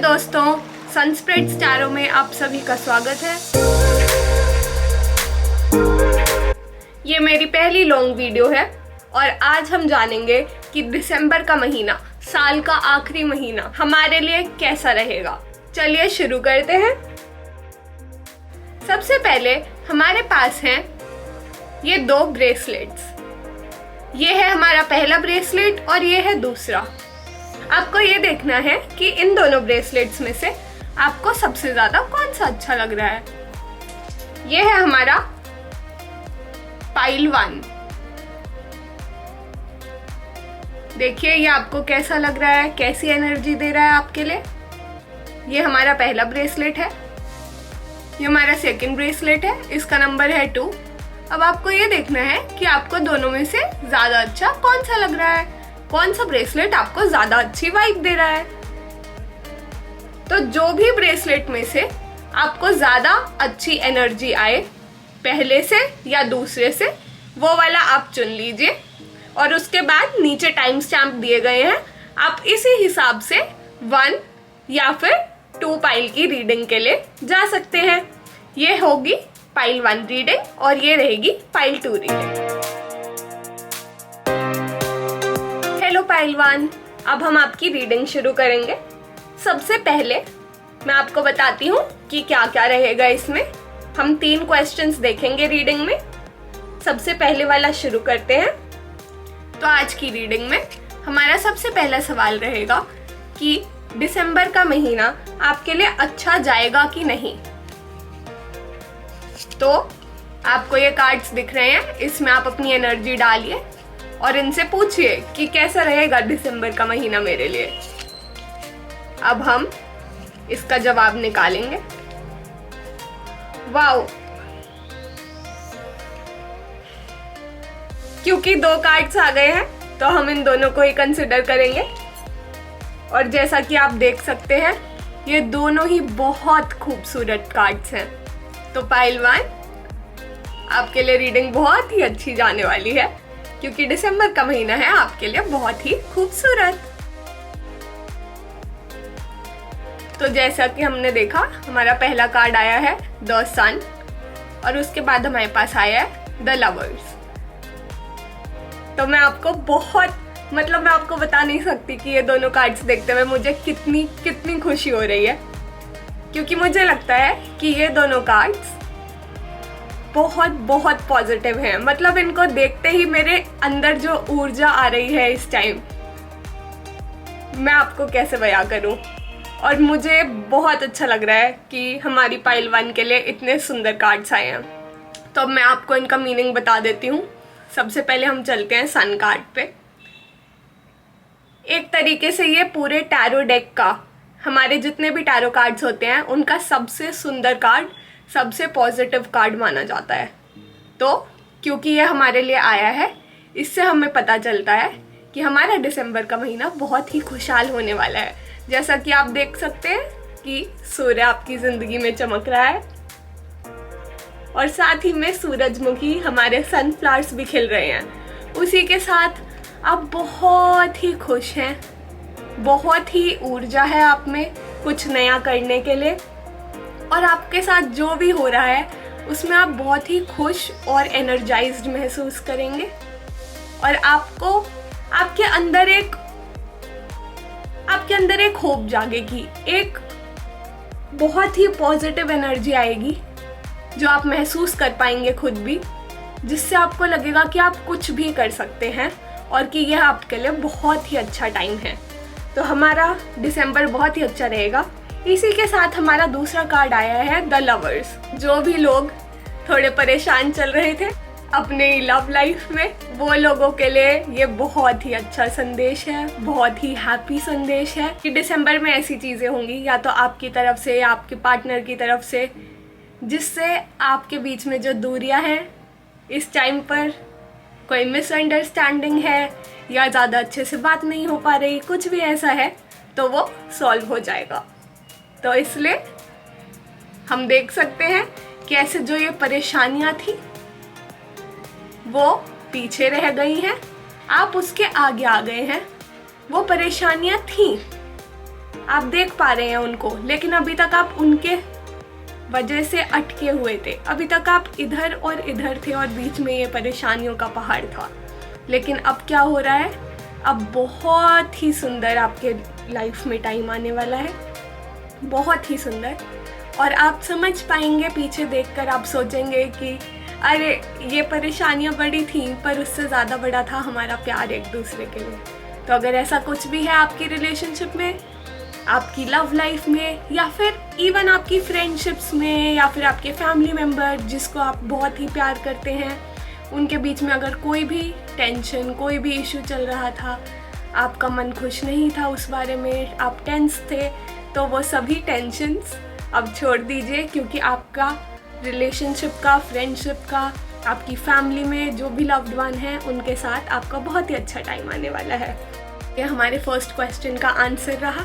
दोस्तों, सनस्प्रेड स्टारों में आप सभी का स्वागत है। ये मेरी पहली लॉन्ग वीडियो है और आज हम जानेंगे कि दिसंबर का महीना, साल का आखिरी महीना हमारे लिए कैसा रहेगा। चलिए शुरू करते हैं। सबसे पहले हमारे पास हैं ये दो ब्रेसलेट्स। ये है हमारा पहला ब्रेसलेट और ये है दूसरा। आपको ये देखना है कि इन दोनों ब्रेसलेट्स में से आपको सबसे ज्यादा कौन सा अच्छा लग रहा है। ये है हमारा पाइल 1। देखिए ये आपको कैसा लग रहा है, कैसी एनर्जी दे रहा है आपके लिए। ये हमारा पहला ब्रेसलेट है। ये हमारा सेकंड ब्रेसलेट है, इसका नंबर है 2। अब आपको ये देखना है कि आपको दोनों में से ज्यादा अच्छा कौन सा लग रहा है, कौन सा ब्रेसलेट आपको ज्यादा अच्छी वाइब दे रहा है। तो जो भी ब्रेसलेट में से आपको ज्यादा अच्छी एनर्जी आए, पहले से या दूसरे से, वो वाला आप चुन लीजिए और उसके बाद नीचे टाइम स्टैम्प दिए गए हैं। आप इसी हिसाब से 1 या फिर 2 पाइल की रीडिंग के लिए जा सकते हैं। ये होगी पाइल 1 रीडिंग और ये रहेगी पाइल 2 रीडिंग। हेलो पाइल 1, अब हम आपकी रीडिंग शुरू करेंगे। सबसे पहले मैं आपको बताती हूँ कि क्या क्या रहेगा इसमें। हम 3 क्वेश्चंस देखेंगे रीडिंग में। सबसे पहले वाला शुरू करते हैं। तो आज की रीडिंग में हमारा सबसे पहला सवाल रहेगा कि दिसंबर का महीना आपके लिए अच्छा जाएगा कि नहीं। तो आपको ये कार्ड्स दिख रहे हैं, इसमें आप अपनी एनर्जी डालिए और इनसे पूछिए कि कैसा रहेगा दिसंबर का महीना मेरे लिए। अब हम इसका जवाब निकालेंगे। वाओ, क्योंकि 2 कार्ड्स आ गए हैं तो हम इन दोनों को ही कंसिडर करेंगे। और जैसा कि आप देख सकते हैं, ये दोनों ही बहुत खूबसूरत कार्ड्स हैं। तो पाइल 1, आपके लिए रीडिंग बहुत ही अच्छी जाने वाली है क्योंकि दिसंबर का महीना है आपके लिए बहुत ही खूबसूरत। तो जैसा कि हमने देखा, हमारा पहला कार्ड आया है द सन और उसके बाद हमारे पास आया है द लवर्स। तो मैं आपको मैं आपको बता नहीं सकती कि ये दोनों कार्ड्स देखते हुए मुझे कितनी खुशी हो रही है, क्योंकि मुझे लगता है कि ये दोनों कार्ड्स बहुत पॉजिटिव हैं। मतलब इनको देखते ही मेरे अंदर जो ऊर्जा आ रही है इस टाइम, मैं आपको कैसे बयां करूं। और मुझे बहुत अच्छा लग रहा है कि हमारी पाइल 1 के लिए इतने सुंदर कार्ड्स आए हैं। तो अब मैं आपको इनका मीनिंग बता देती हूँ। सबसे पहले हम चलते हैं सन कार्ड पे। एक तरीके से ये पूरे टैरो डेक का, हमारे जितने भी टैरो कार्ड्स होते हैं उनका सबसे सुंदर कार्ड, सबसे पॉजिटिव कार्ड माना जाता है। तो क्योंकि ये हमारे लिए आया है, इससे हमें पता चलता है कि हमारा दिसंबर का महीना बहुत ही खुशहाल होने वाला है। जैसा कि आप देख सकते हैं कि सूर्य आपकी जिंदगी में चमक रहा है और साथ ही में सूरजमुखी, हमारे सनफ्लावर्स भी खिल रहे हैं। उसी के साथ आप बहुत ही खुश हैं, बहुत ही ऊर्जा है आप में कुछ नया करने के लिए। और आपके साथ जो भी हो रहा है उसमें आप बहुत ही खुश और एनर्जाइज्ड महसूस करेंगे और आपको आपके अंदर एक होप जागेगी, एक बहुत ही पॉजिटिव एनर्जी आएगी जो आप महसूस कर पाएंगे खुद भी, जिससे आपको लगेगा कि आप कुछ भी कर सकते हैं और कि यह आपके लिए बहुत ही अच्छा टाइम है। तो हमारा दिसंबर बहुत ही अच्छा रहेगा। इसी के साथ हमारा दूसरा कार्ड आया है द लवर्स। जो भी लोग थोड़े परेशान चल रहे थे अपने लव लाइफ में, वो लोगों के लिए ये बहुत ही अच्छा संदेश है, बहुत ही हैप्पी संदेश है कि दिसंबर में ऐसी चीज़ें होंगी, या तो आपकी तरफ से या आपके पार्टनर की तरफ से, जिससे आपके बीच में जो दूरियां हैं, इस टाइम पर कोई मिसअंडरस्टैंडिंग है या ज़्यादा अच्छे से बात नहीं हो पा रही, कुछ भी ऐसा है तो वो सॉल्व हो जाएगा। तो इसलिए हम देख सकते हैं कि ऐसे जो ये परेशानियां थी वो पीछे रह गई हैं, आप उसके आगे आ गए हैं। वो परेशानियां थी आप देख पा रहे हैं उनको, लेकिन अभी तक आप उनके वजह से अटके हुए थे। अभी तक आप इधर और इधर थे और बीच में ये परेशानियों का पहाड़ था। लेकिन अब क्या हो रहा है, अब बहुत ही सुंदर आपके लाइफ में टाइम आने वाला है, बहुत ही सुंदर। और आप समझ पाएंगे, पीछे देखकर आप सोचेंगे कि अरे ये परेशानियां बड़ी थी, पर उससे ज़्यादा बड़ा था हमारा प्यार एक दूसरे के लिए। तो अगर ऐसा कुछ भी है आपकी रिलेशनशिप में, आपकी लव लाइफ में, या फिर इवन आपकी फ्रेंडशिप्स में, या फिर आपके फैमिली मेम्बर जिसको आप बहुत ही प्यार करते हैं, उनके बीच में अगर कोई भी टेंशन, कोई भी इशू चल रहा था, आपका मन खुश नहीं था उस बारे में, आप टेंस थे, तो वो सभी टेंशन्स अब छोड़ दीजिए, क्योंकि आपका रिलेशनशिप का, फ्रेंडशिप का, आपकी फैमिली में जो भी लव्ड वन हैं उनके साथ आपका बहुत ही अच्छा टाइम आने वाला है। ये हमारे फर्स्ट क्वेश्चन का आंसर रहा,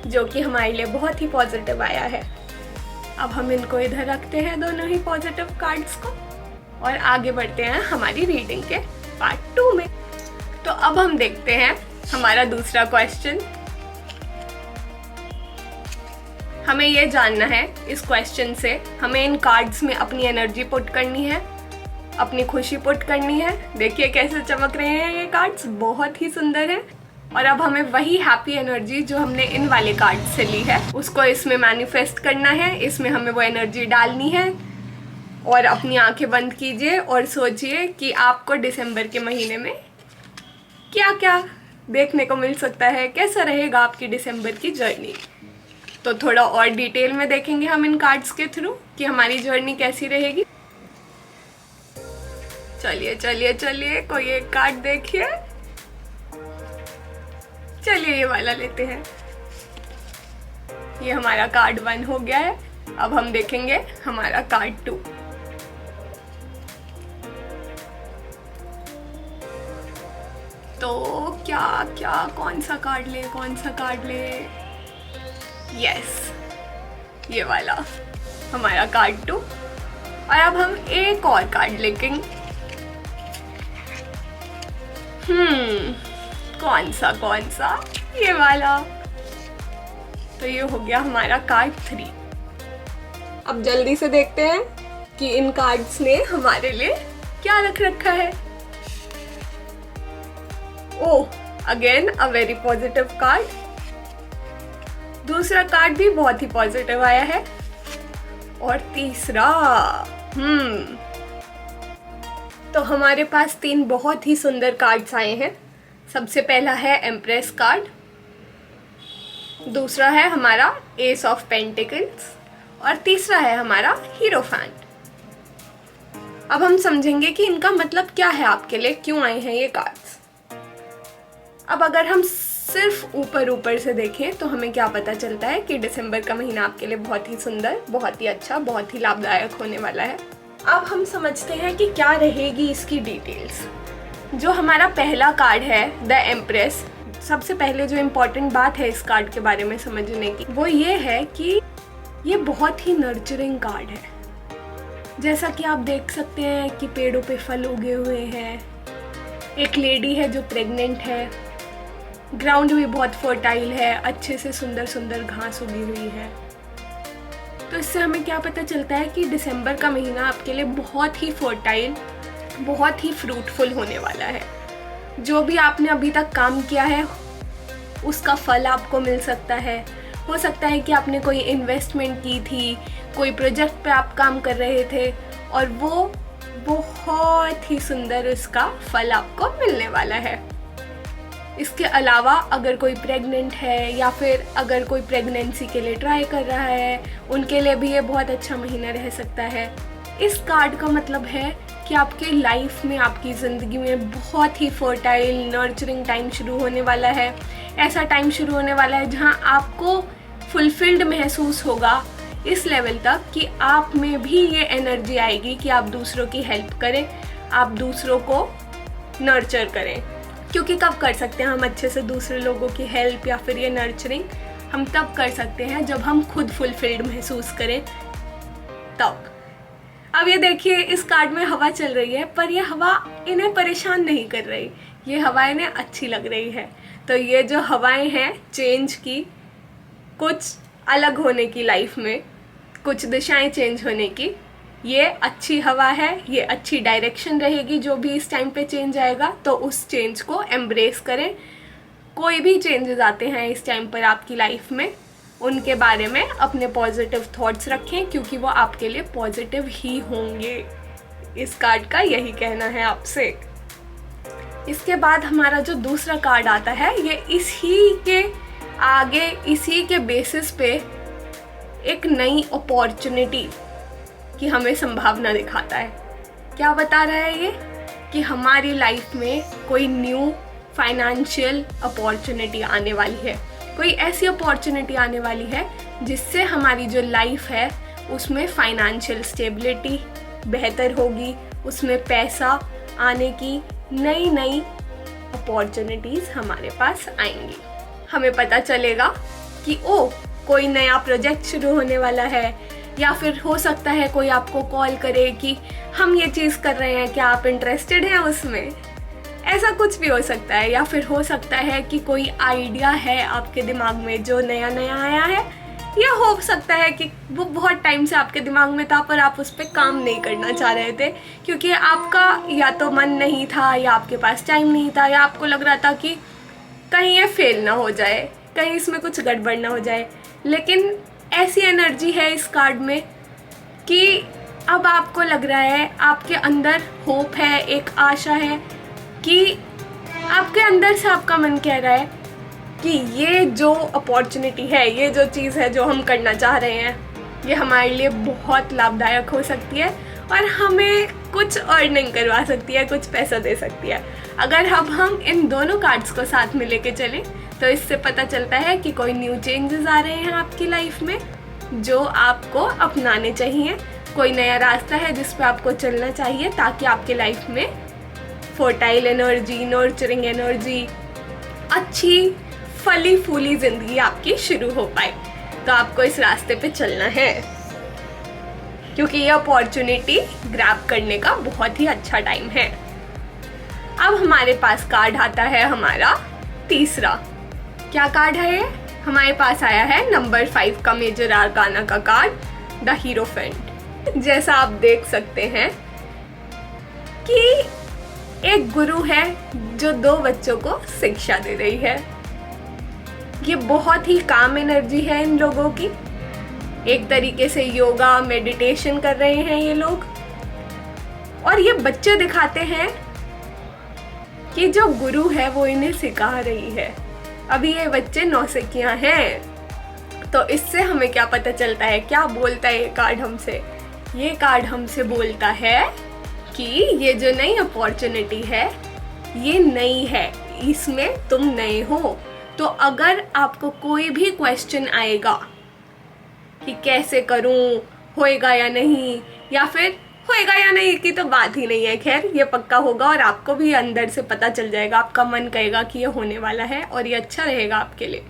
जो कि हमारे लिए बहुत ही पॉजिटिव आया है। अब हम इनको इधर रखते हैं, दोनों ही पॉजिटिव कार्ड्स को, और आगे बढ़ते हैं हमारी रीडिंग के पार्ट 2 में। तो अब हम देखते हैं हमारा दूसरा क्वेश्चन। हमें ये जानना है इस क्वेश्चन से, हमें इन कार्ड्स में अपनी एनर्जी पुट करनी है, अपनी खुशी पुट करनी है। देखिए कैसे चमक रहे हैं ये कार्ड्स, बहुत ही सुंदर है। और अब हमें वही हैप्पी एनर्जी जो हमने इन वाले कार्ड से ली है, उसको इसमें मैनिफेस्ट करना है, इसमें हमें वो एनर्जी डालनी है। और अपनी आंखें बंद कीजिए और सोचिए कि आपको दिसंबर के महीने में क्या क्या देखने को मिल सकता है, कैसा रहेगा आपकी दिसंबर की जर्नी। तो थोड़ा और डिटेल में देखेंगे हम इन कार्ड्स के थ्रू कि हमारी जर्नी कैसी रहेगी। चलिए चलिए चलिए, कोई एक कार्ड देखिए। चलिए ये वाला लेते हैं। ये हमारा कार्ड 1 हो गया है। अब हम देखेंगे हमारा कार्ड 2। तो क्या क्या, कौन सा कार्ड ले, कौन सा कार्ड ले? यस, ये वाला हमारा कार्ड 2। और अब हम एक और कार्ड लेंगे। कौन सा? ये वाला। तो ये हो गया हमारा कार्ड 3। अब जल्दी से देखते हैं कि इन कार्ड्स ने हमारे लिए क्या रख रखा है। Oh, again a very positive card. दूसरा कार्ड भी बहुत ही पॉजिटिव आया है। और तीसरा, तो हमारे पास 3 बहुत ही सुंदर कार्ड्स आए हैं। सबसे पहला है एम्प्रेस कार्ड, दूसरा है हमारा एस ऑफ पेंटिकल्स, और तीसरा है हमारा हीरोफैंट। अब हम समझेंगे कि इनका मतलब क्या है आपके लिए, क्यों आए हैं ये कार्ड्स। अब अगर हम सिर्फ ऊपर से देखें तो हमें क्या पता चलता है कि दिसंबर का महीना आपके लिए बहुत ही सुंदर, बहुत ही अच्छा, बहुत ही लाभदायक होने वाला है। अब हम समझते हैं कि क्या रहेगी इसकी डिटेल्स। जो हमारा पहला कार्ड है द एम्प्रेस, सबसे पहले जो इम्पोर्टेंट बात है इस कार्ड के बारे में समझने की, वो ये है कि ये बहुत ही नर्चरिंग कार्ड है। जैसा कि आप देख सकते हैं कि पेड़ों पे फल उगे हुए हैं, एक लेडी है जो प्रेग्नेंट है, ग्राउंड भी बहुत फर्टाइल है, अच्छे से सुंदर सुंदर घास उगी हुई है। तो इससे हमें क्या पता चलता है कि दिसंबर का महीना आपके लिए बहुत ही फर्टाइल, बहुत ही फ्रूटफुल होने वाला है। जो भी आपने अभी तक काम किया है उसका फल आपको मिल सकता है। हो सकता है कि आपने कोई इन्वेस्टमेंट की थी, कोई प्रोजेक्ट पे आप काम कर रहे थे, और वो बहुत ही सुंदर उसका फल आपको मिलने वाला है। इसके अलावा अगर कोई प्रेग्नेंट है या फिर अगर कोई प्रेगनेंसी के लिए ट्राई कर रहा है, उनके लिए भी ये बहुत अच्छा महीना रह सकता है। इस कार्ड का मतलब है कि आपके लाइफ में, आपकी ज़िंदगी में बहुत ही फर्टाइल, नर्चरिंग टाइम शुरू होने वाला है। ऐसा टाइम शुरू होने वाला है जहां आपको फुलफिल्ड महसूस होगा इस लेवल तक कि आप में भी ये एनर्जी आएगी कि आप दूसरों की हेल्प करें, आप दूसरों को नर्चर करें। क्योंकि कब कर सकते हैं हम अच्छे से दूसरे लोगों की हेल्प या फिर ये नर्चरिंग? हम तब कर सकते हैं जब हम खुद फुलफिल्ड महसूस करें, तब। अब ये देखिए, इस कार्ड में हवा चल रही है, पर ये हवा इन्हें परेशान नहीं कर रही, ये हवा इन्हें अच्छी लग रही है। तो ये जो हवाएं हैं चेंज की, कुछ अलग होने की लाइफ में, कुछ दिशाएं चेंज होने की। ये अच्छी हवा है, ये अच्छी डायरेक्शन रहेगी जो भी इस टाइम पे चेंज आएगा, तो उस चेंज को एम्ब्रेस करें। कोई भी चेंजेस आते हैं इस टाइम पर आपकी लाइफ में, उनके बारे में अपने पॉजिटिव थॉट्स रखें, क्योंकि वो आपके लिए पॉजिटिव ही होंगे। इस कार्ड का यही कहना है आपसे। इसके बाद हमारा जो दूसरा कार्ड आता है, ये इसी के आगे, इसी के बेसिस पे एक नई अपॉर्चुनिटी की हमें संभावना दिखाता है। क्या बता रहा है ये? कि हमारी लाइफ में कोई न्यू फाइनेंशियल अपॉर्चुनिटी आने वाली है, कोई ऐसी अपॉर्चुनिटी आने वाली है जिससे हमारी जो लाइफ है उसमें फाइनेंशियल स्टेबिलिटी बेहतर होगी, उसमें पैसा आने की नई नई अपॉर्चुनिटीज़ हमारे पास आएंगी। हमें पता चलेगा कि कोई नया प्रोजेक्ट शुरू होने वाला है, या फिर हो सकता है कोई आपको कॉल करे कि हम ये चीज़ कर रहे हैं, क्या आप इंटरेस्टेड हैं उसमें? ऐसा कुछ भी हो सकता है। या फिर हो सकता है कि कोई आइडिया है आपके दिमाग में जो नया नया आया है, या हो सकता है कि वो बहुत टाइम से आपके दिमाग में था पर आप उस पर काम नहीं करना चाह रहे थे, क्योंकि आपका या तो मन नहीं था, या आपके पास टाइम नहीं था, या आपको लग रहा था कि कहीं ये फेल ना हो जाए, कहीं इसमें कुछ गड़बड़ ना हो जाए। लेकिन ऐसी एनर्जी है इस कार्ड में कि अब आपको लग रहा है, आपके अंदर होप है, एक आशा है कि आपके अंदर से आपका मन कह रहा है कि ये जो अपॉर्चुनिटी है, ये जो चीज़ है जो हम करना चाह रहे हैं, ये हमारे लिए बहुत लाभदायक हो सकती है और हमें कुछ अर्निंग करवा सकती है, कुछ पैसा दे सकती है। अगर अब हम इन दोनों कार्ड्स को साथ में लेके चलें तो इससे पता चलता है कि कोई न्यू चेंजेस आ रहे हैं आपकी लाइफ में जो आपको अपनाने चाहिए। कोई नया रास्ता है जिस पे आपको चलना चाहिए ताकि आपके लाइफ में फर्टाइल एनर्जी, नर्चरिंग एनर्जी, अच्छी फली फूली जिंदगी आपकी शुरू हो पाए। तो आपको इस रास्ते पे चलना है, क्योंकि ये अपॉर्चुनिटी ग्रैब करने का बहुत ही अच्छा टाइम है। अब हमारे पास कार्ड आता है हमारा तीसरा। क्या कार्ड है ये? हमारे पास आया है नंबर 5 का मेजर आर्काना का कार्ड, द हीरोफेंट। जैसा आप देख सकते हैं कि एक गुरु है जो 2 बच्चों को शिक्षा दे रही है। ये बहुत ही काम एनर्जी है इन लोगों की। एक तरीके से योगा, मेडिटेशन कर रहे हैं ये लोग, और ये बच्चे दिखाते हैं कि जो गुरु है वो इन्हें सिखा रही है। अभी ये बच्चे नौसिखियां हैं। तो इससे हमें क्या पता चलता है, क्या बोलता है ये कार्ड हमसे? ये कार्ड हमसे बोलता है कि ये जो नई अपॉर्चुनिटी है ये नई है, इसमें तुम नए हो। तो अगर आपको कोई भी क्वेश्चन आएगा कि कैसे करूं, होएगा या नहीं, या फिर होएगा या नहीं की तो बात ही नहीं है, खैर ये पक्का होगा और आपको भी अंदर से पता चल जाएगा, आपका मन कहेगा कि ये होने वाला है और ये अच्छा रहेगा आपके लिए।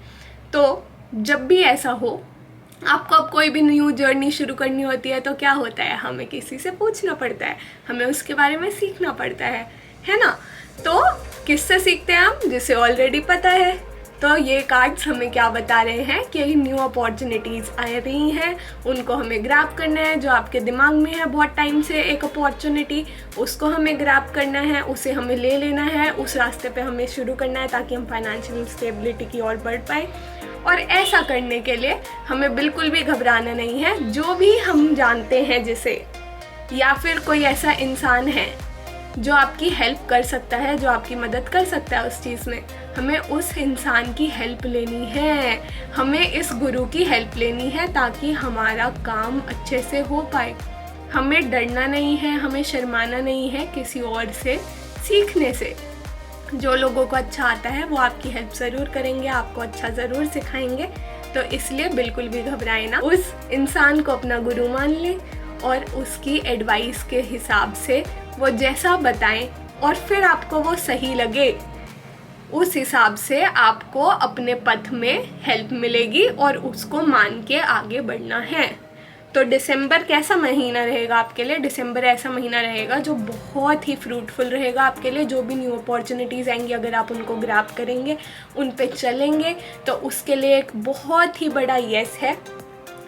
तो जब भी ऐसा हो, आपको अब कोई भी न्यू जर्नी शुरू करनी होती है तो क्या होता है, हमें किसी से पूछना पड़ता है, हमें उसके बारे में सीखना पड़ता है ना। तो किससे सीखते हैं हम? जिसे ऑलरेडी पता है। तो ये कार्ड्स हमें क्या बता रहे हैं कि न्यू अपॉर्चुनिटीज़ आ रही हैं, उनको हमें ग्रैब करना है। जो आपके दिमाग में है बहुत टाइम से एक अपॉर्चुनिटी, उसको हमें ग्रैब करना है, उसे हमें ले लेना है, उस रास्ते पे हमें शुरू करना है ताकि हम फाइनेंशियल स्टेबिलिटी की ओर बढ़ पाए। और ऐसा करने के लिए हमें बिल्कुल भी घबराना नहीं है। जो भी हम जानते हैं जिसे, या फिर कोई ऐसा इंसान है जो आपकी हेल्प कर सकता है, जो आपकी मदद कर सकता है उस चीज़ में, हमें उस इंसान की हेल्प लेनी है, हमें इस गुरु की हेल्प लेनी है ताकि हमारा काम अच्छे से हो पाए। हमें डरना नहीं है, हमें शर्माना नहीं है किसी और से सीखने से। जो लोगों को अच्छा आता है वो आपकी हेल्प ज़रूर करेंगे, आपको अच्छा ज़रूर सिखाएंगे। तो इसलिए बिल्कुल भी घबराए ना, उस इंसान को अपना गुरु मान लें और उसकी एडवाइस के हिसाब से वो जैसा बताएं और फिर आपको वो सही लगे, उस हिसाब से आपको अपने पथ में हेल्प मिलेगी और उसको मान के आगे बढ़ना है। तो दिसंबर कैसा महीना रहेगा आपके लिए? दिसंबर ऐसा महीना रहेगा जो बहुत ही फ्रूटफुल रहेगा आपके लिए। जो भी न्यू अपॉर्चुनिटीज़ आएंगी, अगर आप उनको ग्रैब करेंगे, उन पे चलेंगे, तो उसके लिए एक बहुत ही बड़ा यस है।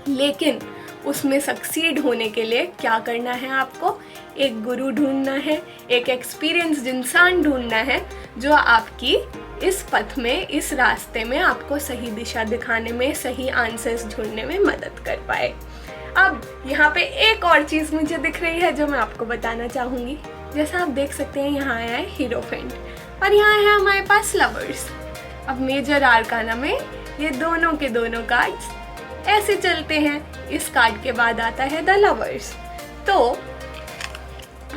लेकिन उसमें सक्सीड होने के लिए क्या करना है आपको? एक गुरु ढूंढना है, एक एक्सपीरियंस्ड इंसान ढूंढना है जो आपकी इस पथ में, इस रास्ते में आपको सही दिशा दिखाने में, सही आंसर्स ढूंढने में मदद कर पाए। अब यहाँ पे एक और चीज़ मुझे दिख रही है जो मैं आपको बताना चाहूँगी। जैसा आप देख सकते हैं, यहाँ आया है हीरोफेंट और यहाँ है हमारे पास लवर्स। अब मेजर आर्काना में ये दोनों के दोनों कार्ड्स ऐसे चलते हैं। इस कार्ड के बाद आता है द लवर्स। तो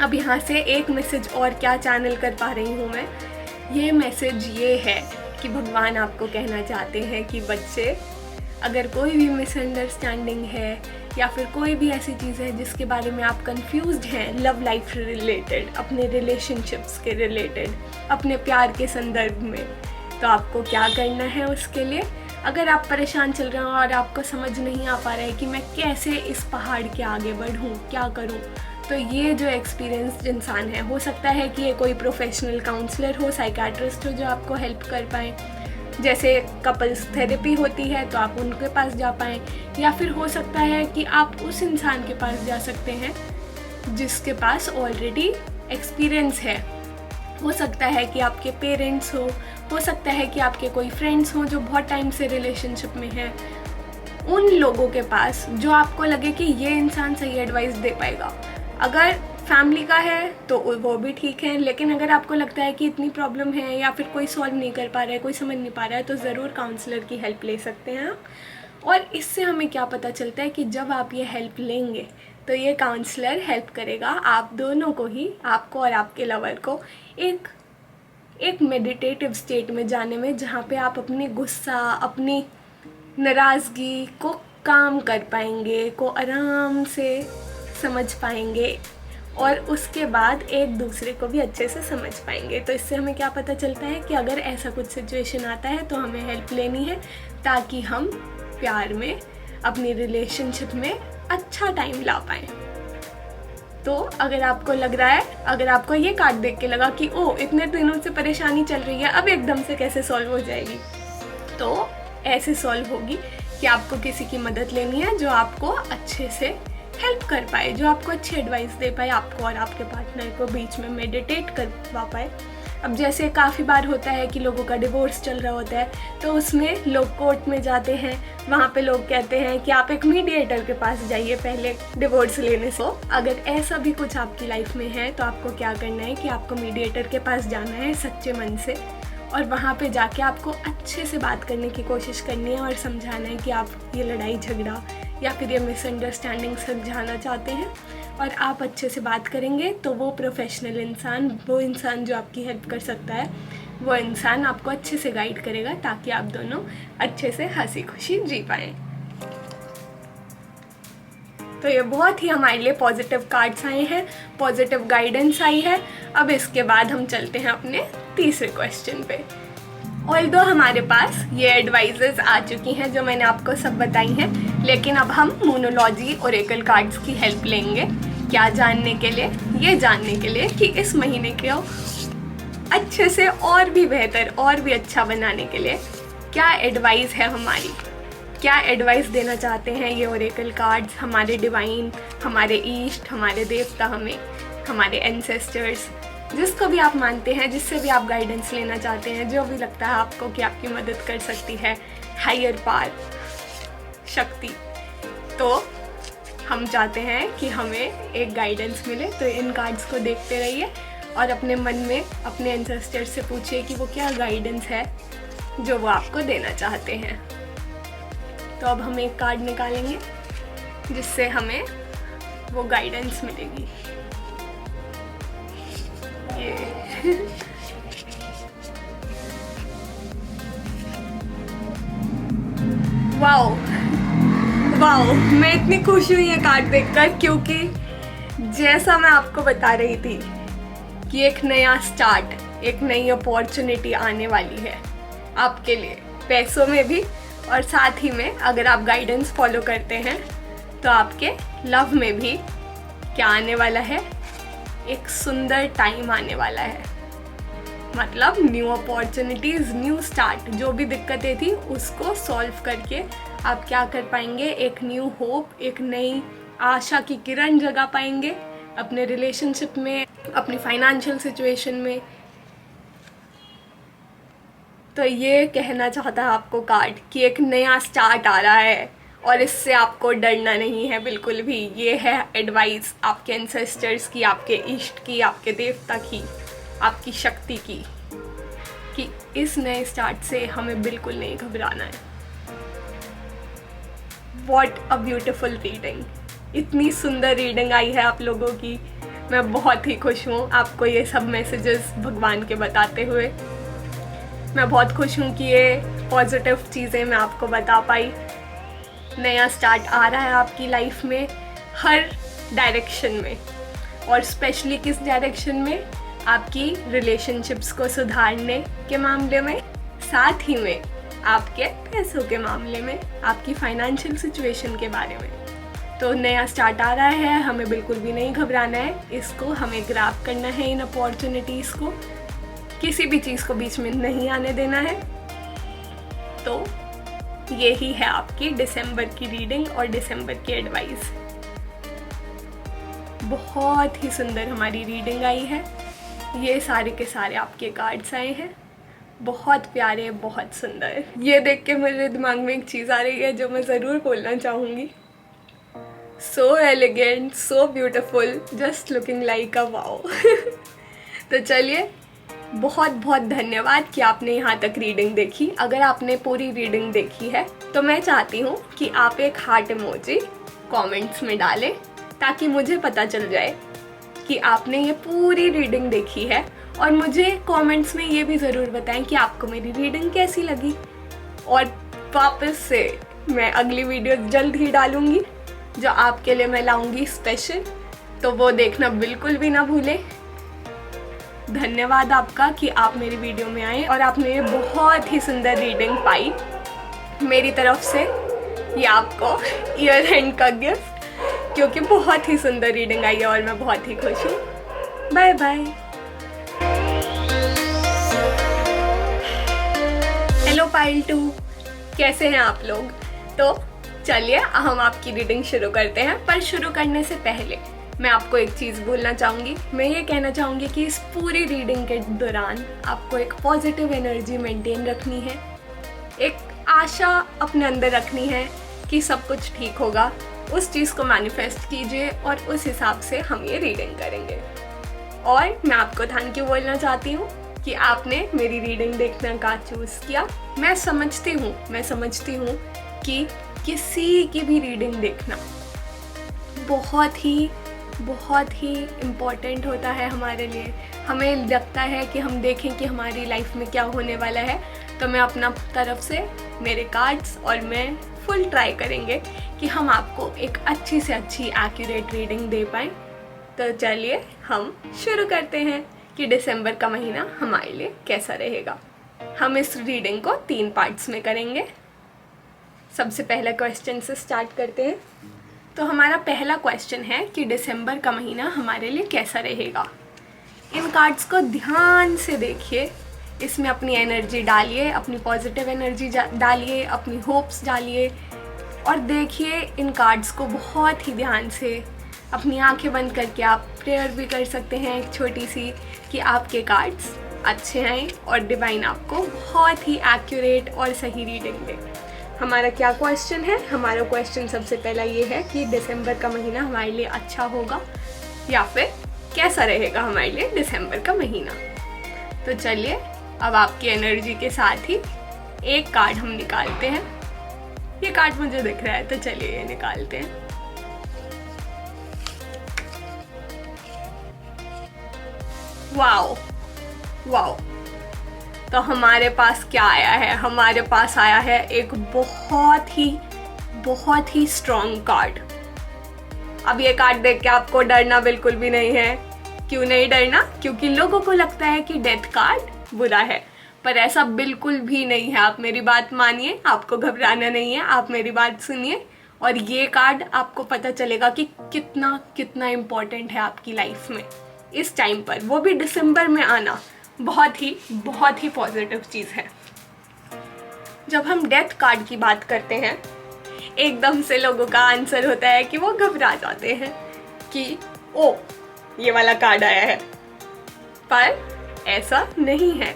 अब यहाँ से एक मैसेज और क्या चैनल कर पा रही हूँ मैं? ये मैसेज ये है कि भगवान आपको कहना चाहते हैं कि बच्चे, अगर कोई भी मिसअंडरस्टैंडिंग है या फिर कोई भी ऐसी चीज़ है जिसके बारे में आप कंफ्यूज्ड हैं, लव लाइफ रिलेटेड, अपने रिलेशनशिप्स के रिलेटेड, अपने प्यार के संदर्भ में, तो आपको क्या करना है उसके लिए? अगर आप परेशान चल रहे हो और आपको समझ नहीं आ पा रहा है कि मैं कैसे इस पहाड़ के आगे बढ़ूँ, क्या करूँ, तो ये जो एक्सपीरियंस्ड इंसान है, हो सकता है कि ये कोई प्रोफेशनल काउंसलर हो, साइकियाट्रिस्ट हो जो आपको हेल्प कर पाए। जैसे कपल्स थेरेपी होती है तो आप उनके पास जा पाएँ, या फिर हो सकता है कि आप उस इंसान के पास जा सकते हैं जिसके पास ऑलरेडी एक्सपीरियंस है। हो सकता है कि आपके पेरेंट्स हो सकता है कि आपके कोई फ्रेंड्स हो जो बहुत टाइम से रिलेशनशिप में हैं। उन लोगों के पास जो आपको लगे कि ये इंसान सही एडवाइस दे पाएगा। अगर फैमिली का है तो वो भी ठीक है, लेकिन अगर आपको लगता है कि इतनी प्रॉब्लम है या फिर कोई सॉल्व नहीं कर पा रहा है, कोई समझ नहीं पा रहा है, तो ज़रूर काउंसलर की हेल्प ले सकते हैं आप। और इससे हमें क्या पता चलता है कि जब आप ये हेल्प लेंगे तो ये काउंसलर हेल्प करेगा आप दोनों को ही, आपको और आपके लवर को, एक मेडिटेटिव स्टेट में जाने में, जहाँ पे आप अपनी गुस्सा, अपनी नाराज़गी को काम कर पाएंगे, को आराम से समझ पाएंगे और उसके बाद एक दूसरे को भी अच्छे से समझ पाएंगे। तो इससे हमें क्या पता चलता है कि अगर ऐसा कुछ सिचुएशन आता है तो हमें हेल्प लेनी है, ताकि हम प्यार में, अपनी रिलेशनशिप में अच्छा टाइम ला पाएँ। तो अगर आपको लग रहा है, अगर आपको ये कार्ड देख के लगा कि ओ इतने दिनों से परेशानी चल रही है, अब एकदम से कैसे सॉल्व हो जाएगी, तो ऐसे सॉल्व होगी कि आपको किसी की मदद लेनी है जो आपको अच्छे से हेल्प कर पाए, जो आपको अच्छी एडवाइस दे पाए, आपको और आपके पार्टनर को बीच में मेडिटेट करवा पाए। अब जैसे काफ़ी बार होता है कि लोगों का डिवोर्स चल रहा होता है, तो उसमें लोग कोर्ट में जाते हैं, वहाँ पे लोग कहते हैं कि आप एक मीडिएटर के पास जाइए पहले डिवोर्स लेने से। अगर ऐसा भी कुछ आपकी लाइफ में है तो आपको क्या करना है कि आपको मीडिएटर के पास जाना है सच्चे मन से, और वहाँ पे जाके आपको अच्छे से बात करने की कोशिश करनी है और समझाना है कि आप ये लड़ाई झगड़ा या फिर ये मिसअंडरस्टैंडिंग समझाना चाहते हैं, और आप अच्छे से बात करेंगे तो वो प्रोफेशनल इंसान, वो इंसान जो आपकी हेल्प कर सकता है, वो इंसान आपको अच्छे से गाइड करेगा, ताकि आप दोनों अच्छे से हंसी खुशी जी पाएँ। तो ये बहुत ही हमारे लिए पॉजिटिव कार्ड्स आए हैं, पॉजिटिव गाइडेंस आई है। अब इसके बाद हम चलते हैं अपने तीसरे क्वेश्चन पे। ऑल्दो हमारे पास ये एडवाइजेस आ चुकी हैं जो मैंने आपको सब बताई हैं, लेकिन अब हम मोनोलॉजी ओरेकल कार्ड्स की हेल्प लेंगे। क्या जानने के लिए? ये जानने के लिए कि इस महीने को अच्छे से और भी बेहतर और भी अच्छा बनाने के लिए क्या एडवाइस है हमारी, क्या एडवाइस देना चाहते हैं ये ओरेकल कार्ड्स, हमारे डिवाइन, हमारे ईष्ट, हमारे देवता, हमारे एंसेस्टर्स, जिसको भी आप मानते हैं, जिससे भी आप गाइडेंस लेना चाहते हैं, जो भी लगता है आपको कि आपकी मदद कर सकती है, हायर पावर, शक्ति। तो हम चाहते हैं कि हमें एक गाइडेंस मिले। तो इन कार्ड्स को देखते रहिए और अपने मन में अपने एंसेस्टर्स से पूछिए कि वो क्या गाइडेंस है जो वो आपको देना चाहते हैं। तो अब हम एक कार्ड निकालेंगे जिससे हमें वो गाइडेंस मिलेगी। ये वाओ वाओ, मैं इतनी खुश हुई ये कार्ड देखकर, क्योंकि जैसा मैं आपको बता रही थी कि एक नया स्टार्ट, एक नई अपॉर्चुनिटी आने वाली है आपके लिए, पैसों में भी, और साथ ही में अगर आप गाइडेंस फॉलो करते हैं तो आपके लव में भी क्या आने वाला है, एक सुंदर टाइम आने वाला है। मतलब न्यू अपॉर्चुनिटीज़, न्यू स्टार्ट। जो भी दिक्कतें थी उसको सॉल्व करके आप क्या कर पाएंगे, एक न्यू होप, एक नई आशा की किरण जगा पाएंगे अपने रिलेशनशिप में, अपनी फाइनेंशियल सिचुएशन में। तो ये कहना चाहता है आपको कार्ड कि एक नया स्टार्ट आ रहा है और इससे आपको डरना नहीं है बिल्कुल भी। ये है एडवाइस आपके एंसेस्टर्स की, आपके इष्ट की, आपके देवता की, आपकी शक्ति की, कि इस नए स्टार्ट से हमें बिल्कुल नहीं घबराना है। What a beautiful reading. इतनी सुंदर रीडिंग आई है आप लोगों की। मैं बहुत ही खुश हूँ आपको ये सब मैसेजेस भगवान के बताते हुए। मैं बहुत खुश हूँ कि ये पॉजिटिव चीज़ें मैं आपको बता पाई। नया स्टार्ट आ रहा है आपकी लाइफ में, हर डायरेक्शन में, और स्पेशली किस डायरेक्शन में, आपकी रिलेशनशिप्स को सुधारने के मामले में, साथ ही में आपके पैसों के मामले में, आपकी फाइनेंशियल सिचुएशन के बारे में। तो नया स्टार्ट आ रहा है, हमें बिल्कुल भी नहीं घबराना है। इसको हमें ग्रैब करना है, इन अपॉर्चुनिटीज़ को, किसी भी चीज़ को बीच में नहीं आने देना है। तो यही है आपकी दिसंबर की रीडिंग और दिसंबर की एडवाइस। बहुत ही सुंदर हमारी रीडिंग आई है। ये सारे के सारे आपके कार्ड्स आए हैं, बहुत प्यारे, बहुत सुंदर। ये देख के मेरे दिमाग में एक चीज़ आ रही है जो मैं ज़रूर बोलना चाहूँगी। So elegant, so beautiful, just looking like a wow. तो चलिए, बहुत बहुत धन्यवाद कि आपने यहाँ तक रीडिंग देखी। अगर आपने पूरी रीडिंग देखी है तो मैं चाहती हूँ कि आप एक हार्ट इमोजी कमेंट्स में डालें, ताकि मुझे पता चल जाए कि आपने ये पूरी रीडिंग देखी है। और मुझे कमेंट्स में ये भी ज़रूर बताएं कि आपको मेरी रीडिंग कैसी लगी। और वापस से मैं अगली वीडियो जल्द ही डालूँगी जो आपके लिए मैं लाऊंगी स्पेशल, तो वो देखना बिल्कुल भी ना भूलें। धन्यवाद आपका कि आप मेरी वीडियो में आए और आपने ये बहुत ही सुंदर रीडिंग पाई। मेरी तरफ से ये आपको ईयर एंड का गिफ्ट, क्योंकि बहुत ही सुंदर रीडिंग आई है और मैं बहुत ही खुश हूँ। Bye bye. हेलो पाइल 2, कैसे हैं आप लोग? तो चलिए हम आपकी रीडिंग शुरू करते हैं। पर शुरू करने से पहले मैं आपको एक चीज़ बोलना चाहूँगी। मैं ये कहना चाहूँगी कि इस पूरी रीडिंग के दौरान आपको एक पॉजिटिव एनर्जी मेंटेन रखनी है, एक आशा अपने अंदर रखनी है कि सब कुछ ठीक होगा। उस चीज़ को मैनिफेस्ट कीजिए और उस हिसाब से हम ये रीडिंग करेंगे। और मैं आपको थैंक यू बोलना चाहती हूँ कि आपने मेरी रीडिंग देखने का चूज़ किया। मैं समझती हूँ कि किसी की भी रीडिंग देखना बहुत ही इम्पॉर्टेंट होता है हमारे लिए। हमें लगता है कि हम देखें कि हमारी लाइफ में क्या होने वाला है। तो मैं अपना तरफ से, मेरे कार्ड्स और मैं फुल ट्राई करेंगे कि हम आपको एक अच्छी से अच्छी एक्यूरेट रीडिंग दे पाएँ। तो चलिए हम शुरू करते हैं कि दिसंबर का महीना हमारे लिए कैसा रहेगा। हम इस रीडिंग को 3 पार्ट्स में करेंगे। सबसे पहला क्वेश्चन से स्टार्ट करते हैं। तो हमारा पहला क्वेश्चन है कि दिसंबर का महीना हमारे लिए कैसा रहेगा। इन कार्ड्स को ध्यान से देखिए, इसमें अपनी एनर्जी डालिए, अपनी पॉजिटिव एनर्जी डालिए, अपनी होप्स डालिए और देखिए इन कार्ड्स को बहुत ही ध्यान से। अपनी आंखें बंद करके आप प्रेयर भी कर सकते हैं एक छोटी सी, कि आपके कार्ड्स अच्छे आएँ और डिवाइन आपको बहुत ही एक्यूरेट और सही रीडिंग दे। हमारा क्या क्वेश्चन है? हमारा क्वेश्चन सबसे पहला ये है कि दिसंबर का महीना हमारे लिए अच्छा होगा या फिर कैसा रहेगा हमारे लिए दिसंबर का महीना। तो चलिए अब आपकी एनर्जी के साथ ही एक कार्ड हम निकालते हैं। ये कार्ड मुझे दिख रहा है, तो चलिए ये निकालते हैं। Wow wow. तो हमारे पास क्या आया है? हमारे पास आया है एक बहुत ही स्ट्रॉन्ग कार्ड। अब ये कार्ड देख के आपको डरना बिल्कुल भी नहीं है। क्यों नहीं डरना? क्योंकि लोगों को लगता है कि डेथ कार्ड बुरा है, पर ऐसा बिल्कुल भी नहीं है। आप मेरी बात मानिए, आपको घबराना नहीं है। आप मेरी बात सुनिए और ये कार्ड आपको पता चलेगा कि कितना कितना इम्पोर्टेंट है आपकी लाइफ में इस टाइम पर, वो भी दिसंबर में आना बहुत ही पॉजिटिव चीज़ है। जब हम डेथ कार्ड की बात करते हैं, एकदम से लोगों का आंसर होता है कि वो घबरा जाते हैं कि ओ ये वाला कार्ड आया है, पर ऐसा नहीं है।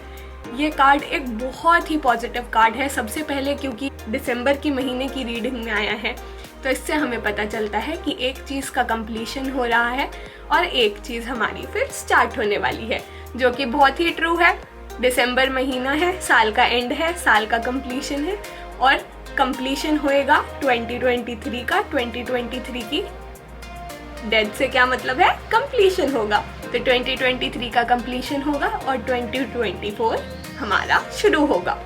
ये कार्ड एक बहुत ही पॉजिटिव कार्ड है। सबसे पहले क्योंकि दिसंबर की महीने की रीडिंग में आया है, तो इससे हमें पता चलता है कि एक चीज़ का कंप्लीशन हो रहा है और एक चीज़ हमारी फिर स्टार्ट होने वाली है, जो कि बहुत ही ट्रू है। दिसंबर महीना है, साल का एंड है, साल का कंप्लीशन है और कंप्लीशन होएगा 2023 का। 2023 की डेथ से क्या मतलब है, कंप्लीशन होगा। तो 2023 का कंप्लीशन होगा और 2024 हमारा शुरू होगा।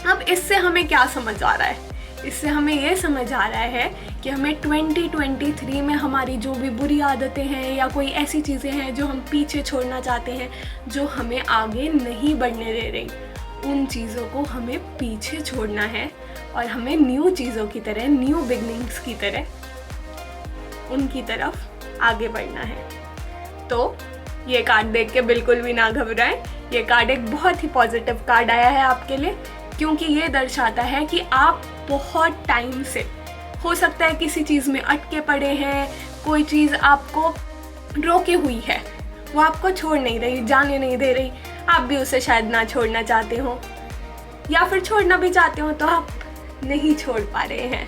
अब इससे हमें क्या समझ आ रहा है? इससे हमें ये समझ आ रहा है कि हमें 2023 में हमारी जो भी बुरी आदतें हैं या कोई ऐसी चीज़ें हैं जो हम पीछे छोड़ना चाहते हैं, जो हमें आगे नहीं बढ़ने दे रही, उन चीज़ों को हमें पीछे छोड़ना है और हमें न्यू चीज़ों की तरह, न्यू बिगनिंग्स की तरह उनकी तरफ आगे बढ़ना है। तो ये कार्ड देख के बिल्कुल भी ना घबराएं। ये कार्ड एक बहुत ही पॉजिटिव कार्ड आया है आपके लिए, क्योंकि ये दर्शाता है कि आप बहुत टाइम से, हो सकता है किसी चीज़ में अटके पड़े हैं, कोई चीज़ आपको रोके हुई है, वो आपको छोड़ नहीं रही, जाने नहीं दे रही, आप भी उसे शायद ना छोड़ना चाहते हो, या फिर छोड़ना भी चाहते हो तो आप नहीं छोड़ पा रहे हैं।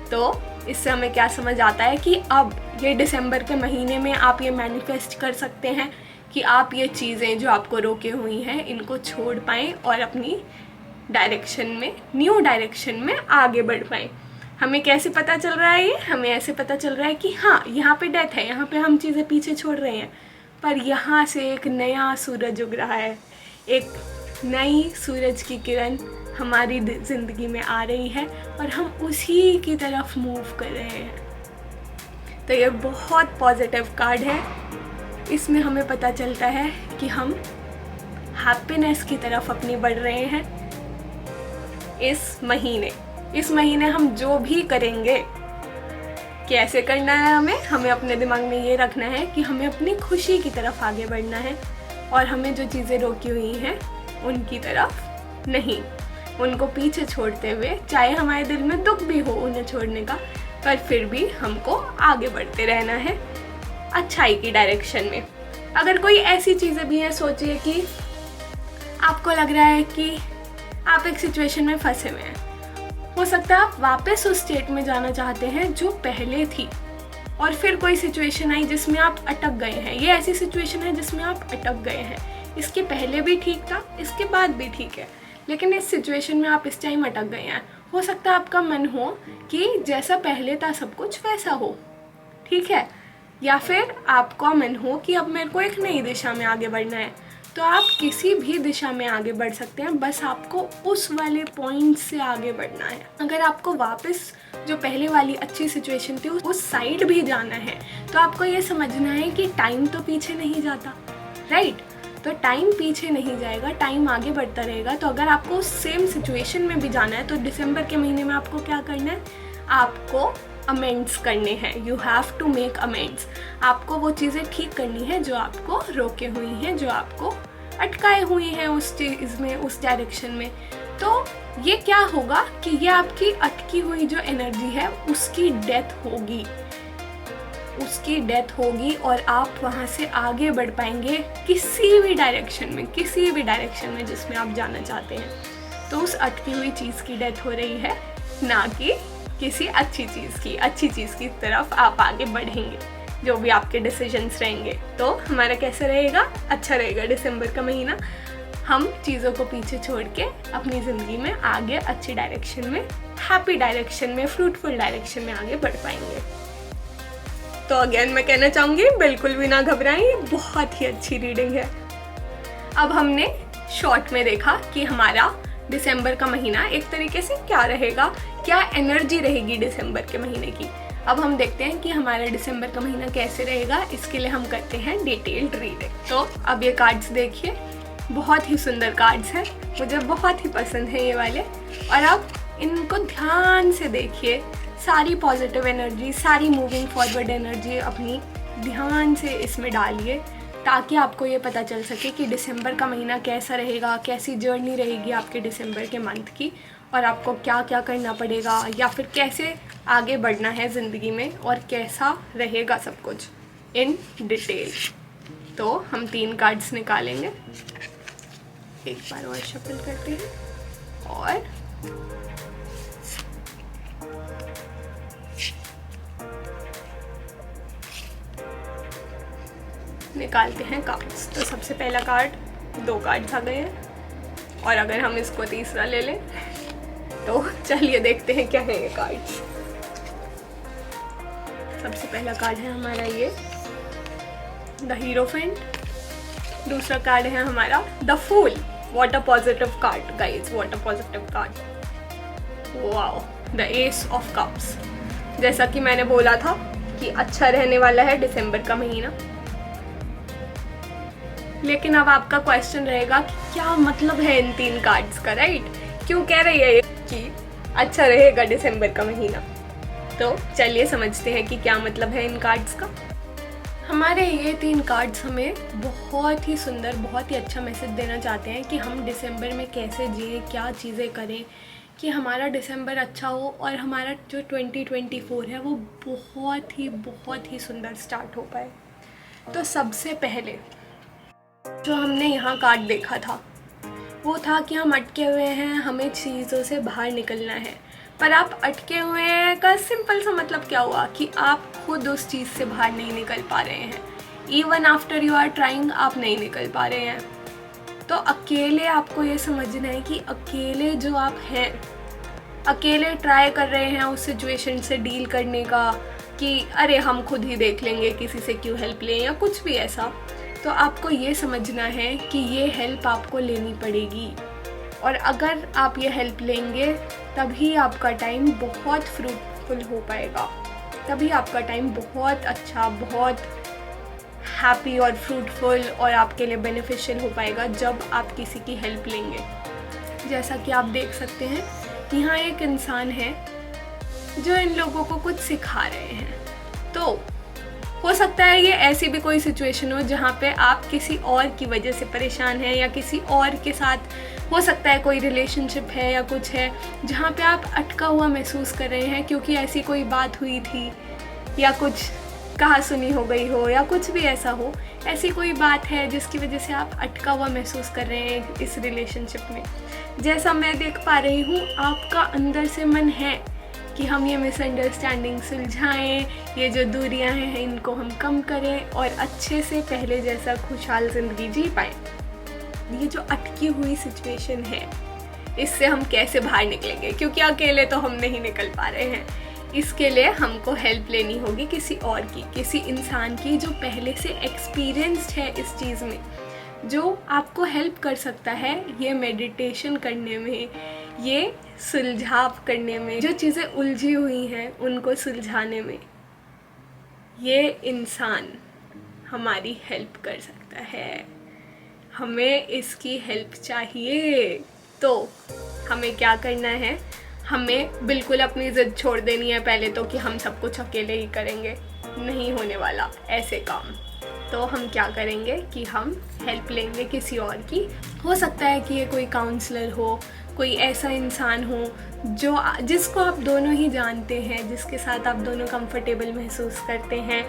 तो इससे हमें क्या समझ आता है कि अब ये दिसंबर के महीने में आप ये मैनिफेस्ट कर सकते हैं कि आप ये चीज़ें जो आपको रोके हुई हैं, इनको छोड़ पाएँ और अपनी डायरेक्शन में, न्यू डायरेक्शन में आगे बढ़ पाएँ। हमें कैसे पता चल रहा है ये? हमें ऐसे पता चल रहा है कि हाँ, यहाँ पे डेथ है, यहाँ पे हम चीज़ें पीछे छोड़ रहे हैं, पर यहाँ से एक नया सूरज उग रहा है, एक नई सूरज की किरण हमारी ज़िंदगी में आ रही है और हम उसी की तरफ मूव कर रहे हैं। तो ये बहुत पॉजिटिव कार्ड है। इसमें हमें पता चलता है कि हम हैप्पीनेस की तरफ अपनी बढ़ रहे हैं। इस महीने हम जो भी करेंगे, कैसे करना है, हमें अपने दिमाग में ये रखना है कि हमें अपनी खुशी की तरफ आगे बढ़ना है और हमें जो चीज़ें रोकी हुई हैं उनकी तरफ नहीं, उनको पीछे छोड़ते हुए, चाहे हमारे दिल में दुख भी हो उन्हें छोड़ने का, पर फिर भी हमको आगे बढ़ते रहना है अच्छाई की डायरेक्शन में। अगर कोई ऐसी चीज़ें भी हैं, सोचिए कि आपको लग रहा है कि आप एक सिचुएशन में फंसे हुए हैं, हो सकता है आप वापस उस स्टेट में जाना चाहते हैं जो पहले थी, और फिर कोई सिचुएशन आई जिसमें आप अटक गए हैं। ये ऐसी सिचुएशन है जिसमें आप अटक गए हैं, इसके पहले भी ठीक था, इसके बाद भी ठीक है, लेकिन इस सिचुएशन में आप इस टाइम अटक गए हैं। हो सकता है आपका मन हो कि जैसा पहले था सब कुछ वैसा हो, ठीक है, या फिर आपका मन हो कि अब मेरे को एक नई दिशा में आगे बढ़ना है। तो आप किसी भी दिशा में आगे बढ़ सकते हैं, बस आपको उस वाले पॉइंट से आगे बढ़ना है। अगर आपको वापस जो पहले वाली अच्छी सिचुएशन थी उस साइड भी जाना है, तो आपको ये समझना है कि टाइम तो पीछे नहीं जाता, राइट? तो टाइम पीछे नहीं जाएगा, टाइम आगे बढ़ता रहेगा। तो अगर आपको उस सेम सिचुएशन में भी जाना है, तो दिसंबर के महीने में आपको क्या करना है? आपको अमेंड्स करने हैं। You have to make amends. आपको वो चीज़ें ठीक करनी है जो आपको रोके हुई हैं, जो आपको अटकाए हुई हैं उस चीज़ में, उस डायरेक्शन में। तो ये क्या होगा कि ये आपकी अटकी हुई जो एनर्जी है उसकी डेथ होगी और आप वहाँ से आगे बढ़ पाएंगे किसी भी डायरेक्शन में जिसमें आप जाना चाहते हैं। तो उस अटकी हुई चीज़ की डेथ हो रही है, ना कि किसी अच्छी चीज़ की तरफ आप आगे बढ़ेंगे। जो भी आपके डिसीजंस रहेंगे, तो हमारा कैसे रहेगा? अच्छा रहेगा। दिसंबर का महीना हम चीज़ों को पीछे छोड़ के अपनी ज़िंदगी में आगे अच्छी डायरेक्शन में, हैप्पी डायरेक्शन में, फ्रूटफुल डायरेक्शन में आगे बढ़ पाएंगे। तो अगेन मैं कहना चाहूँगी, बिल्कुल भी ना घबराएं, ये बहुत ही अच्छी रीडिंग है। अब हमने शॉर्ट में देखा कि हमारा दिसंबर का महीना एक तरीके से क्या रहेगा, क्या एनर्जी रहेगी दिसंबर के महीने की। अब हम देखते हैं कि हमारा दिसंबर का महीना कैसे रहेगा। इसके लिए हम करते हैं डिटेल्ड रीडिंग। तो अब ये कार्ड्स देखिए, बहुत ही सुंदर कार्ड्स हैं, मुझे बहुत ही पसंद है ये वाले। और अब इनको ध्यान से देखिए, सारी पॉजिटिव एनर्जी, सारी मूविंग फॉरवर्ड एनर्जी अपनी ध्यान से इसमें डालिए, ताकि आपको ये पता चल सके कि दिसंबर का महीना कैसा रहेगा, कैसी जर्नी रहेगी आपके दिसंबर के मंथ की, और आपको क्या क्या करना पड़ेगा या फिर कैसे आगे बढ़ना है ज़िंदगी में और कैसा रहेगा सब कुछ इन डिटेल। तो हम 3 कार्ड्स निकालेंगे, एक बार और शफल करते हैं और निकालते हैं कार्ड्स। तो सबसे पहला कार्ड, 2 कार्ड्स आ गए हैं, और अगर हम इसको तीसरा ले लें तो चलिए देखते हैं क्या है ये कार्ड्स। सबसे पहला कार्ड है हमारा ये द हीरोफेंट, दूसरा कार्ड है हमारा the fool. What a positive card guys, what a positive card. Wow, the ace of cups. जैसा कि मैंने बोला था कि अच्छा रहने वाला है दिसंबर का महीना, लेकिन अब आपका क्वेश्चन रहेगा कि क्या मतलब है इन 3 कार्ड्स का, राइट? क्यों कह रही है कि अच्छा रहेगा दिसंबर का महीना? तो चलिए समझते हैं कि क्या मतलब है इन कार्ड्स का। हमारे ये 3 कार्ड्स हमें बहुत ही सुंदर, बहुत ही अच्छा मैसेज देना चाहते हैं कि हम दिसंबर में कैसे जिए, क्या चीज़ें करें कि हमारा दिसंबर अच्छा हो और हमारा जो 2024 है वो बहुत ही सुंदर स्टार्ट हो पाए। तो सबसे पहले जो हमने यहाँ कार्ड देखा था वो था कि हम अटके हुए हैं, हमें चीज़ों से बाहर निकलना है। पर आप अटके हुए हैं का सिंपल सा मतलब क्या हुआ कि आप खुद उस चीज़ से बाहर नहीं निकल पा रहे हैं। Even after you are trying आप नहीं निकल पा रहे हैं। तो अकेले आपको ये समझना है कि अकेले जो आप हैं, अकेले ट्राई कर रहे हैं उस सिचुएशन से डील करने का कि अरे हम खुद ही देख लेंगे, किसी से क्यों हेल्प लें या कुछ भी ऐसा। तो आपको ये समझना है कि ये हेल्प आपको लेनी पड़ेगी, और अगर आप ये हेल्प लेंगे तभी आपका टाइम बहुत फ्रूटफुल हो पाएगा, तभी आपका टाइम बहुत अच्छा, बहुत हैप्पी और फ्रूटफुल और आपके लिए बेनिफिशियल हो पाएगा जब आप किसी की हेल्प लेंगे। जैसा कि आप देख सकते हैं यहाँ एक इंसान है जो इन लोगों को कुछ सिखा रहे हैं। तो हो सकता है ये ऐसी भी कोई सिचुएशन हो जहाँ पे आप किसी और की वजह से परेशान हैं, या किसी और के साथ हो सकता है कोई रिलेशनशिप है या कुछ है जहाँ पे आप अटका हुआ महसूस कर रहे हैं क्योंकि ऐसी कोई बात हुई थी या कुछ कहा सुनी हो गई हो या कुछ भी ऐसा हो। ऐसी कोई बात है जिसकी वजह से आप अटका हुआ महसूस कर रहे हैं इस रिलेशनशिप में। जैसा मैं देख पा रही हूँ आपका अंदर से मन है कि हम ये मिसअंडरस्टैंडिंग सुलझाएं, ये जो दूरियां हैं इनको हम कम करें और अच्छे से पहले जैसा खुशहाल ज़िंदगी जी पाएं। ये जो अटकी हुई सिचुएशन है इससे हम कैसे बाहर निकलेंगे, क्योंकि अकेले तो हम नहीं निकल पा रहे हैं। इसके लिए हमको हेल्प लेनी होगी किसी और की, किसी इंसान की जो पहले से एक्सपीरियंस्ड है इस चीज़ में, जो आपको हेल्प कर सकता है ये मेडिटेशन करने में, ये सुलझाव करने में, जो चीज़ें उलझी हुई हैं उनको सुलझाने में। ये इंसान हमारी हेल्प कर सकता है, हमें इसकी हेल्प चाहिए। तो हमें क्या करना है, हमें बिल्कुल अपनी ज़िद छोड़ देनी है पहले तो कि हम सब कुछ अकेले ही करेंगे, नहीं होने वाला ऐसे काम। तो हम क्या करेंगे कि हम हेल्प लेंगे किसी और की। हो सकता है कि ये कोई काउंसलर हो, कोई ऐसा इंसान हो जिसको आप दोनों ही जानते हैं, जिसके साथ आप दोनों कंफर्टेबल महसूस करते हैं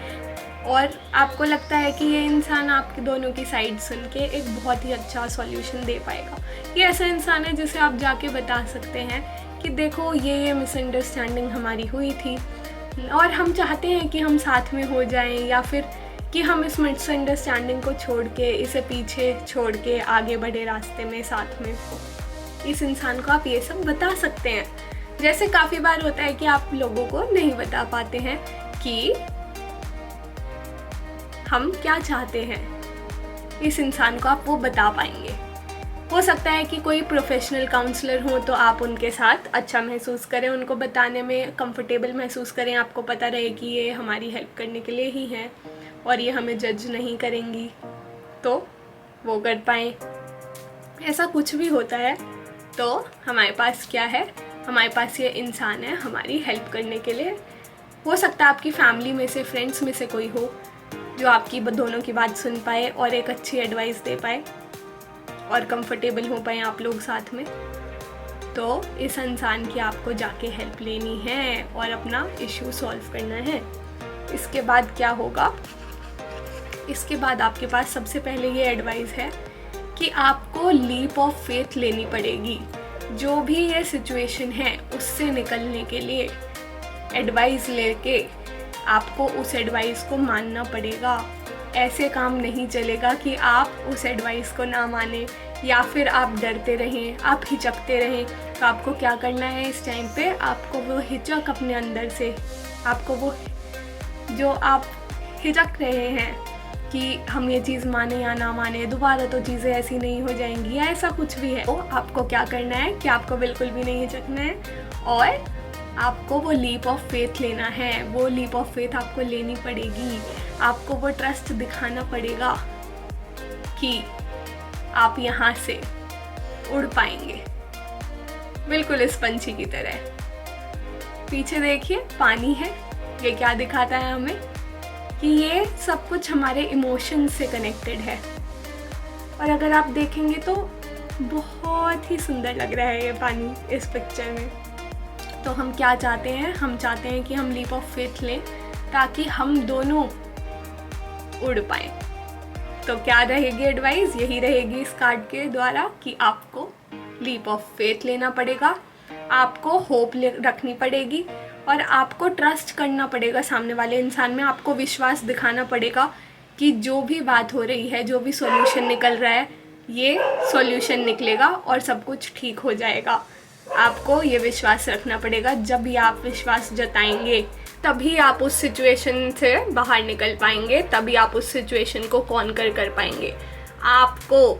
और आपको लगता है कि ये इंसान आपके दोनों की साइड सुन के एक बहुत ही अच्छा सॉल्यूशन दे पाएगा। ये ऐसा इंसान है जिसे आप जाके बता सकते हैं कि देखो ये मिसअंडरस्टैंडिंग हमारी हुई थी और हम चाहते हैं कि हम साथ में हो जाएं, या फिर कि हम इस मिसअंडरस्टैंडिंग को छोड़ के, इसे पीछे छोड़ के आगे बढ़े रास्ते में साथ में। इस इंसान को आप ये सब बता सकते हैं। जैसे काफ़ी बार होता है कि आप लोगों को नहीं बता पाते हैं कि हम क्या चाहते हैं, इस इंसान को आप वो बता पाएंगे। हो सकता है कि कोई प्रोफेशनल काउंसलर हो तो आप उनके साथ अच्छा महसूस करें, उनको बताने में कंफर्टेबल महसूस करें, आपको पता रहे कि ये हमारी हेल्प करने के लिए ही हैं और ये हमें जज नहीं करेंगी, तो वो कर पाएँ। ऐसा कुछ भी होता है तो हमारे पास क्या है, हमारे पास ये इंसान है हमारी हेल्प करने के लिए। हो सकता है आपकी फैमिली में से, फ्रेंड्स में से कोई हो जो आपकी दोनों की बात सुन पाए और एक अच्छी एडवाइस दे पाए और कंफर्टेबल हो पाए आप लोग साथ में। तो इस इंसान की आपको जाके हेल्प लेनी है और अपना इश्यू सॉल्व करना है। इसके बाद क्या होगा, इसके बाद आपके पास सबसे पहले ये एडवाइस है कि आपको लीप ऑफ फेथ लेनी पड़ेगी। जो भी ये सिचुएशन है उससे निकलने के लिए एडवाइस लेके आपको उस एडवाइस को मानना पड़ेगा। ऐसे काम नहीं चलेगा कि आप उस एडवाइस को ना माने या फिर आप डरते रहें, आप हिचकते रहें। तो आपको क्या करना है इस टाइम पे, आपको वो हिचक अपने अंदर से, आपको वो जो आप हिचक रहे हैं कि हम ये चीज़ माने या ना माने, दोबारा तो चीज़ें ऐसी नहीं हो जाएंगी या ऐसा कुछ भी है, तो आपको क्या करना है कि आपको बिल्कुल भी नहीं हिचकना है और आपको वो लीप ऑफ फेथ लेना है। वो लीप ऑफ फेथ आपको लेनी पड़ेगी। आपको वो ट्रस्ट दिखाना पड़ेगा कि आप यहाँ से उड़ पाएंगे, बिल्कुल इस पंछी की तरह। पीछे देखिए पानी है, ये क्या दिखाता है हमें कि ये सब कुछ हमारे इमोशंस से कनेक्टेड है। और अगर आप देखेंगे तो बहुत ही सुंदर लग रहा है ये पानी इस पिक्चर में। तो हम क्या चाहते हैं, हम चाहते हैं कि हम लीप ऑफ फेथ लें ताकि हम दोनों उड़ पाएं। तो क्या रहेगी एडवाइस, यही रहेगी इस कार्ड के द्वारा कि आपको लीप ऑफ फेथ लेना पड़ेगा, आपको होप रखनी पड़ेगी और आपको ट्रस्ट करना पड़ेगा सामने वाले इंसान में। आपको विश्वास दिखाना पड़ेगा कि जो भी बात हो रही है, जो भी सॉल्यूशन निकल रहा है, ये सॉल्यूशन निकलेगा और सब कुछ ठीक हो जाएगा। आपको ये विश्वास रखना पड़ेगा। जब भी आप विश्वास जताएंगे तभी आप उस सिचुएशन से बाहर निकल पाएंगे, तभी आप उस सिचुएशन को कॉन्कर कर पाएंगे। आपको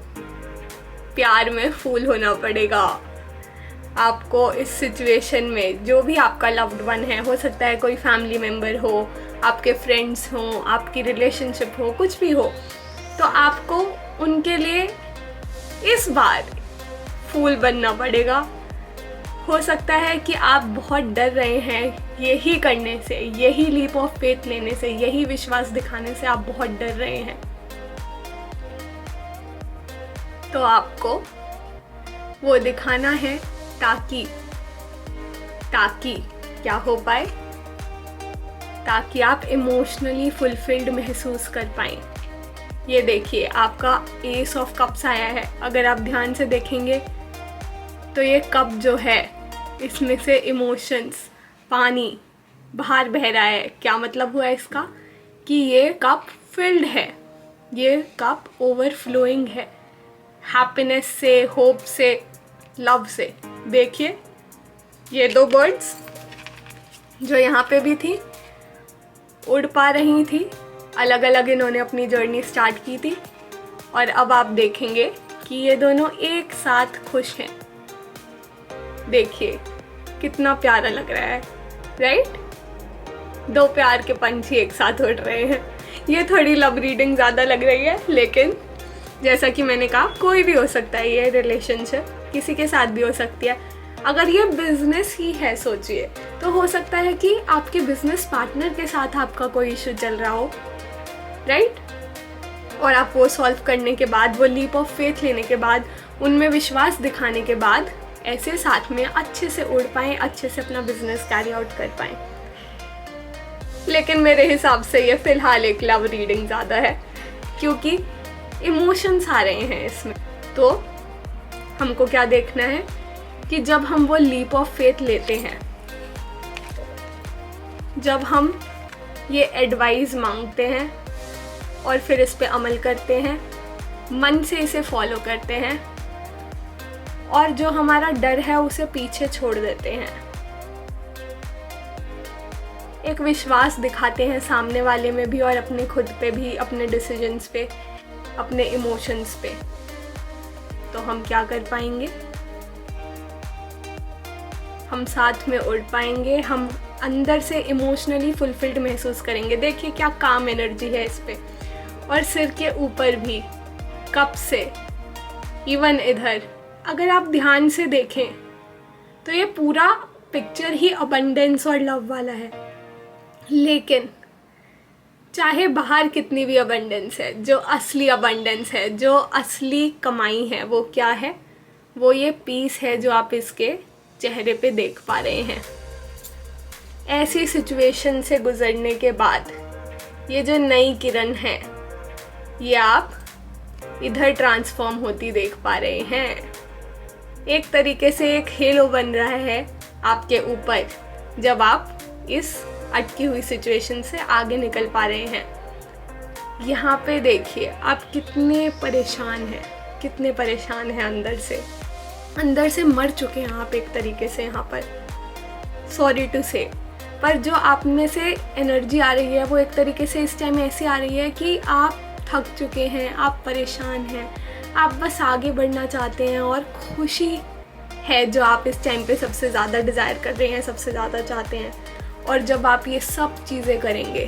प्यार में फूल होना पड़ेगा। आपको इस सिचुएशन में जो भी आपका लव्ड वन है, हो सकता है कोई फैमिली मेम्बर हो, आपके फ्रेंड्स हों, आपकी रिलेशनशिप हो, कुछ भी हो, तो आपको उनके लिए इस बार फूल बनना पड़ेगा। हो सकता है कि आप बहुत डर रहे हैं यही करने से, यही लीप ऑफ फेथ लेने से, यही विश्वास दिखाने से आप बहुत डर रहे हैं। तो आपको वो दिखाना है ताकि क्या हो पाए, ताकि आप इमोशनली फुलफिल्ड महसूस कर पाएं। ये देखिए आपका एस ऑफ कप्स आया है। अगर आप ध्यान से देखेंगे तो ये कप जो है इसमें से इमोशंस, पानी बाहर बह रहा है। क्या मतलब हुआ इसका कि ये कप फिल्ड है, ये कप ओवरफ्लोइंग है हैप्पीनेस से, होप से, लव से। देखिए ये दो बर्ड्स जो यहाँ पे भी थी, उड़ पा रही थी, अलग अलग इन्होंने अपनी जर्नी स्टार्ट की थी और अब आप देखेंगे कि ये दोनों एक साथ खुश हैं। देखिए कितना प्यारा लग रहा है, राइट? दो प्यार के पंछी एक साथ उड़ रहे हैं। ये थोड़ी लव रीडिंग ज़्यादा लग रही है, लेकिन जैसा कि मैंने कहा कोई भी हो सकता है, ये रिलेशनशिप किसी के साथ भी हो सकती है। अगर ये बिजनेस ही है, सोचिए, तो हो सकता है कि आपके बिजनेस पार्टनर के साथ आपका कोई इशू चल रहा हो, राइट? और आप वो सॉल्व करने के बाद, वो लीप ऑफ फेथ लेने के बाद, उनमें विश्वास दिखाने के बाद ऐसे साथ में अच्छे से उड़ पाएँ, अच्छे से अपना बिजनेस कैरी आउट कर पाएँ। लेकिन मेरे हिसाब से ये फिलहाल एक लव रीडिंग ज़्यादा है, क्योंकि इमोशंस आ रहे हैं इसमें। तो हमको क्या देखना है कि जब हम वो लीप ऑफ फेथ लेते हैं, जब हम ये एडवाइस मांगते हैं और फिर इस पे अमल करते हैं, मन से इसे फॉलो करते हैं और जो हमारा डर है उसे पीछे छोड़ देते हैं, एक विश्वास दिखाते हैं सामने वाले में भी और अपने खुद पे भी, अपने डिसीजंस पे, अपने इमोशंस पे, तो हम क्या कर पाएंगे? हम साथ में उड़ पाएंगे, हम अंदर से इमोशनली फुलफिल्ड महसूस करेंगे। देखिए क्या काम एनर्जी है इस पे। और सिर के ऊपर भी कप से, इवन इधर अगर आप ध्यान से देखें तो ये पूरा पिक्चर ही अबंडेंस और लव वाला है। लेकिन चाहे बाहर कितनी भी अबंडेंस है, जो असली अबंडेंस है, जो असली कमाई है, वो क्या है? वो ये पीस है जो आप इसके चेहरे पे देख पा रहे हैं। ऐसी सिचुएशन से गुजरने के बाद ये जो नई किरण है, ये आप इधर ट्रांसफॉर्म होती देख पा रहे हैं। एक तरीके से एक हेलो बन रहा है आपके ऊपर, जब आप इस अटकी हुई सिचुएशन से आगे निकल पा रहे हैं। यहाँ पे देखिए आप कितने परेशान हैं, कितने परेशान हैं अंदर से मर चुके हैं आप एक तरीके से यहाँ पर, सॉरी टू से। पर जो आप में से एनर्जी आ रही है वो एक तरीके से इस टाइम ऐसी आ रही है कि आप थक चुके हैं, आप परेशान हैं, आप बस आगे बढ़ना चाहते हैं और खुशी है जो आप इस टाइम पे सबसे ज़्यादा डिज़ायर कर रहे हैं, सबसे ज़्यादा चाहते हैं। और जब आप ये सब चीज़ें करेंगे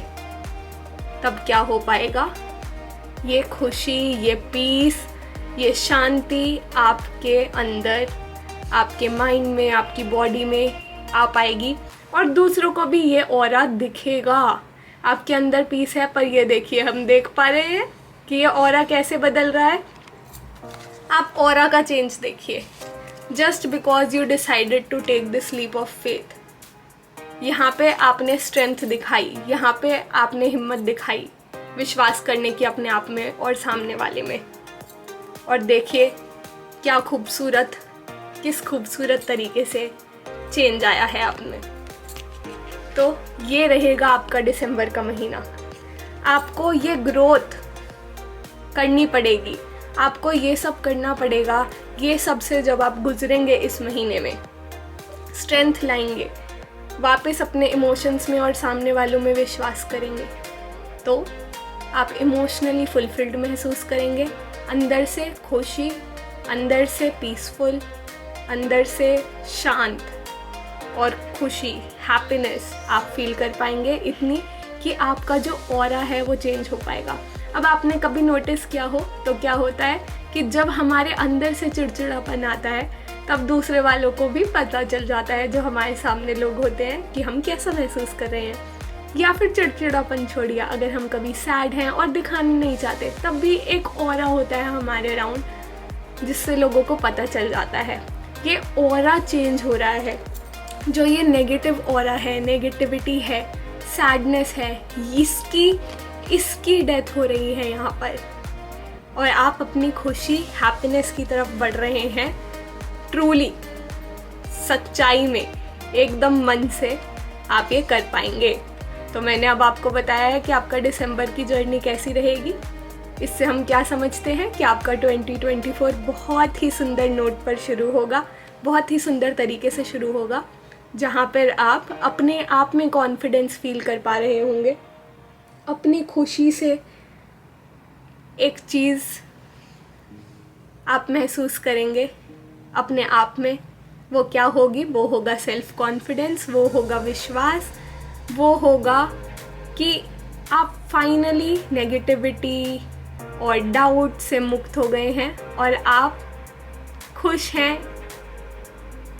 तब क्या हो पाएगा? ये खुशी, ये पीस, ये शांति आपके अंदर, आपके माइंड में, आपकी बॉडी में आ पाएगी और दूसरों को भी ये ऑरा दिखेगा। आपके अंदर पीस है, पर ये देखिए हम देख पा रहे हैं कि ये ऑरा कैसे बदल रहा है। आप ऑरा का चेंज देखिए, just because you decided to take this leap of faith. यहाँ पे आपने स्ट्रेंथ दिखाई, यहाँ पे आपने हिम्मत दिखाई विश्वास करने की अपने आप में और सामने वाले में। और देखिए क्या खूबसूरत, किस खूबसूरत तरीके से चेंज आया है आप में। तो ये रहेगा आपका दिसंबर का महीना। आपको ये ग्रोथ करनी पड़ेगी, आपको ये सब करना पड़ेगा। ये सब से जब आप गुजरेंगे इस महीने में, स्ट्रेंथ लाएंगे, वापस अपने इमोशंस में और सामने वालों में विश्वास करेंगे, तो आप इमोशनली फुलफिल्ड महसूस करेंगे। अंदर से खुशी, अंदर से पीसफुल, अंदर से शांत और खुशी, हैप्पीनेस आप फील कर पाएंगे इतनी कि आपका जो ऑरा है वो चेंज हो पाएगा। अब आपने कभी नोटिस किया हो तो क्या होता है कि जब हमारे अंदर से चिड़चिड़ापन आता है तब दूसरे वालों को भी पता चल जाता है, जो हमारे सामने लोग होते हैं, कि हम कैसा महसूस कर रहे हैं। या फिर चिड़चिड़ापन छोड़िए, अगर हम कभी सैड हैं और दिखाना नहीं चाहते तब भी एक ऑरा होता है हमारे अराउंड जिससे लोगों को पता चल जाता है। ये ऑरा चेंज हो रहा है। जो ये नेगेटिव ऑरा है, नेगेटिविटी है, सैडनेस है, इसकी डेथ हो रही है यहाँ पर, और आप अपनी खुशी, हैप्पीनेस की तरफ बढ़ रहे हैं। ट्रूली, सच्चाई में, एकदम मन से आप ये कर पाएंगे। तो मैंने अब आपको बताया है कि आपका दिसंबर की जर्नी कैसी रहेगी। इससे हम क्या समझते हैं कि आपका 2024 बहुत ही सुंदर नोट पर शुरू होगा, बहुत ही सुंदर तरीके से शुरू होगा, जहाँ पर आप अपने आप में कॉन्फिडेंस फील कर पा रहे होंगे। अपनी खुशी से एक चीज़ आप महसूस करेंगे अपने आप में। वो क्या होगी? वो होगा सेल्फ कॉन्फिडेंस, वो होगा विश्वास, वो होगा कि आप फाइनली नेगेटिविटी और डाउट से मुक्त हो गए हैं और आप खुश हैं,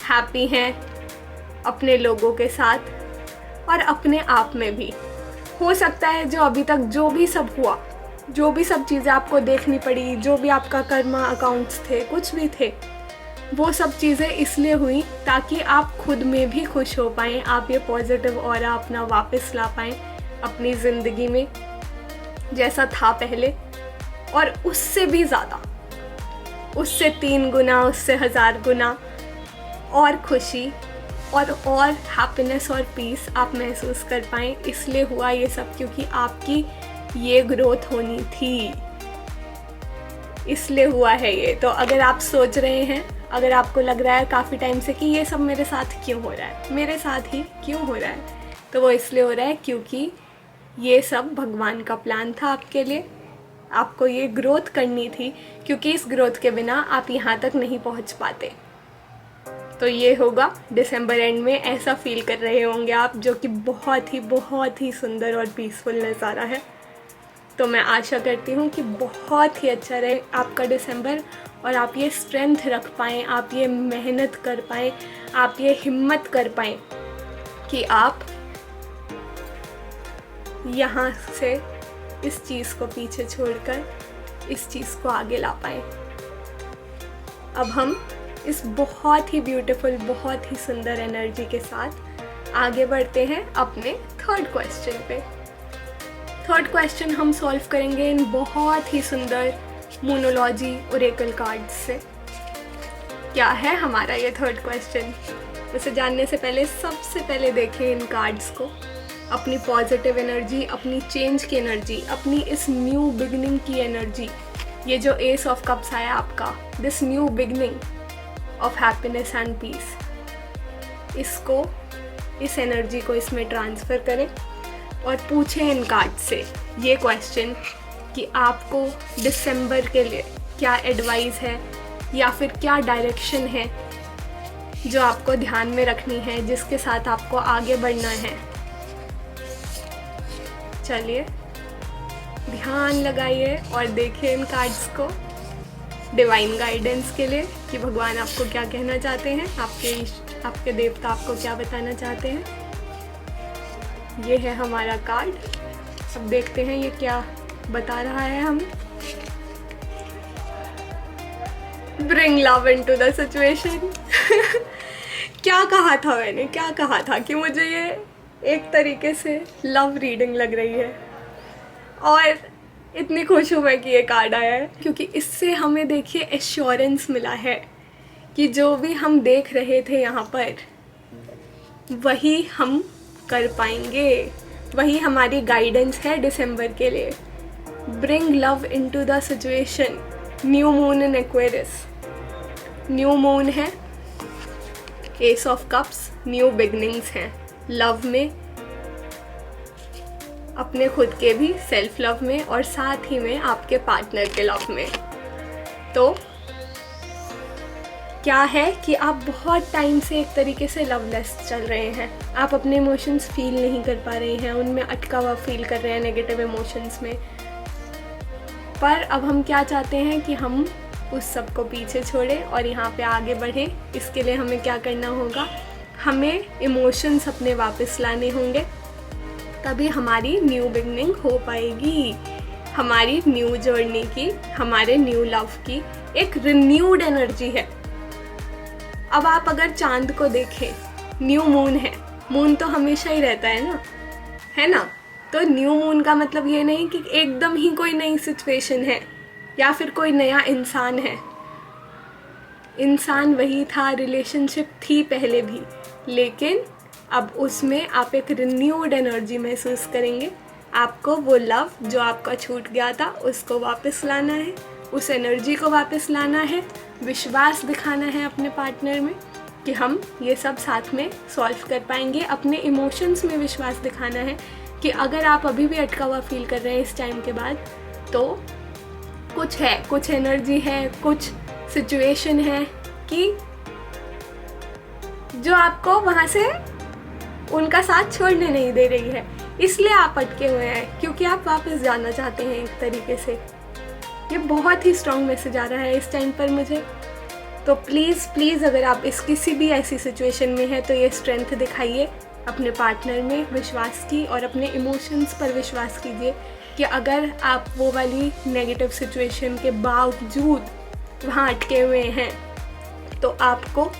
हैप्पी हैं अपने लोगों के साथ और अपने आप में भी। हो सकता है जो अभी तक जो भी सब हुआ, जो भी सब चीज़ें आपको देखनी पड़ी, जो भी आपका कर्मा अकाउंट्स थे, कुछ भी थे, वो सब चीज़ें इसलिए हुई ताकि आप खुद में भी खुश हो पाएँ, आप ये पॉजिटिव ऑरा अपना वापस ला पाएँ अपनी ज़िंदगी में जैसा था पहले, और उससे भी ज़्यादा, उससे 3 गुना, उससे 1000 गुना और खुशी और हैप्पीनेस और पीस आप महसूस कर पाएँ। इसलिए हुआ ये सब क्योंकि आपकी ये ग्रोथ होनी थी, इसलिए हुआ है ये। तो अगर आप सोच रहे हैं, अगर आपको लग रहा है काफ़ी टाइम से कि ये सब मेरे साथ क्यों हो रहा है, मेरे साथ ही क्यों हो रहा है, तो वो इसलिए हो रहा है क्योंकि ये सब भगवान का प्लान था आपके लिए। आपको ये ग्रोथ करनी थी, क्योंकि इस ग्रोथ के बिना आप यहाँ तक नहीं पहुँच पाते। तो ये होगा दिसंबर एंड में, ऐसा फील कर रहे होंगे आप, जो कि बहुत ही सुंदर और पीसफुल नज़ारा है। तो मैं आशा करती हूँ कि बहुत ही अच्छा रहे आपका दिसंबर और आप ये स्ट्रेंथ रख पाएँ, आप ये मेहनत कर पाएँ, आप ये हिम्मत कर पाएँ कि आप यहाँ से इस चीज़ को पीछे छोड़कर इस चीज़ को आगे ला पाएँ। अब हम इस बहुत ही ब्यूटीफुल, बहुत ही सुंदर एनर्जी के साथ आगे बढ़ते हैं अपने थर्ड क्वेश्चन पे। थर्ड क्वेश्चन हम सॉल्व करेंगे इन बहुत ही सुंदर मोनोलॉजी ओरेकल कार्ड्स से। क्या है हमारा ये थर्ड क्वेश्चन? उसे जानने से पहले सबसे पहले देखें इन कार्ड्स को, अपनी पॉजिटिव एनर्जी, अपनी चेंज की एनर्जी, अपनी इस न्यू बिगनिंग की एनर्जी। ये जो एस ऑफ कप्स आया आपका, this new beginning of happiness and peace, इसको, इस एनर्जी को इसमें ट्रांसफ़र करें और पूछें इन कार्ड से ये क्वेश्चन कि आपको दिसंबर के लिए क्या एडवाइस है या फिर क्या डायरेक्शन है जो आपको ध्यान में रखनी है, जिसके साथ आपको आगे बढ़ना है। चलिए ध्यान लगाइए और देखिए इन कार्ड्स को डिवाइन गाइडेंस के लिए कि भगवान आपको क्या कहना चाहते हैं, आपके देवता आपको क्या बताना चाहते हैं। ये है हमारा कार्ड। अब देखते हैं ये क्या बता रहा है हमें। Bring love into the situation. क्या कहा था मैंने, क्या कहा था कि मुझे ये एक तरीके से लव रीडिंग लग रही है, और इतनी खुश हूँ मैं कि ये कार्ड आया है, क्योंकि इससे हमें देखिए एश्योरेंस मिला है कि जो भी हम देख रहे थे यहाँ पर वही हम कर पाएंगे, वही हमारी गाइडेंस है दिसंबर के लिए। Bring love into the situation. New moon in Aquarius, new moon है, ace of cups, new beginnings हैं लव में, अपने खुद के भी सेल्फ लव में, और साथ ही में आपके पार्टनर के लव में। तो क्या है कि आप बहुत टाइम से एक तरीके से लवलेस चल रहे हैं, आप अपने इमोशंस फील नहीं कर पा रहे हैं, उनमें अटका हुआ फील कर रहे हैं नेगेटिव इमोशंस में। पर अब हम क्या चाहते हैं कि हम उस सब को पीछे छोड़ें और यहाँ पे आगे बढ़ें। इसके लिए हमें क्या करना होगा, हमें इमोशंस अपने वापस लाने होंगे, तभी हमारी न्यू बिगनिंग हो पाएगी। हमारी न्यू जर्नी की, हमारे न्यू लव की एक रिन्यूड एनर्जी है। अब आप अगर चांद को देखें, न्यू मून है, मून तो हमेशा ही रहता है ना, है ना। तो न्यू मून का मतलब ये नहीं कि एकदम ही कोई नई सिचुएशन है या फिर कोई नया इंसान है। इंसान वही था, रिलेशनशिप थी पहले भी, लेकिन अब उसमें आप एक रिन्यूड एनर्जी महसूस करेंगे। आपको वो लव जो आपका छूट गया था उसको वापस लाना है, उस एनर्जी को वापस लाना है, विश्वास दिखाना है अपने पार्टनर में कि हम ये सब साथ में सॉल्व कर पाएंगे। अपने इमोशंस में विश्वास दिखाना है कि अगर आप अभी भी अटका हुआ फील कर रहे हैं इस टाइम के बाद, तो कुछ है, कुछ एनर्जी है, कुछ सिचुएशन है कि जो आपको वहाँ से उनका साथ छोड़ने नहीं दे रही है, इसलिए आप अटके हुए हैं, क्योंकि आप वापस जाना चाहते हैं एक तरीके से। ये बहुत ही स्ट्रॉन्ग मैसेज आ रहा है इस टाइम पर मुझे। तो प्लीज़ अगर आप इस किसी भी ऐसी सिचुएशन में हैं तो ये स्ट्रेंथ दिखाइए अपने पार्टनर में, विश्वास की, और अपने इमोशंस पर विश्वास कीजिए कि अगर आप वो वाली नेगेटिव सिचुएशन के बावजूद वहाँ अटके हुए हैं तो आपको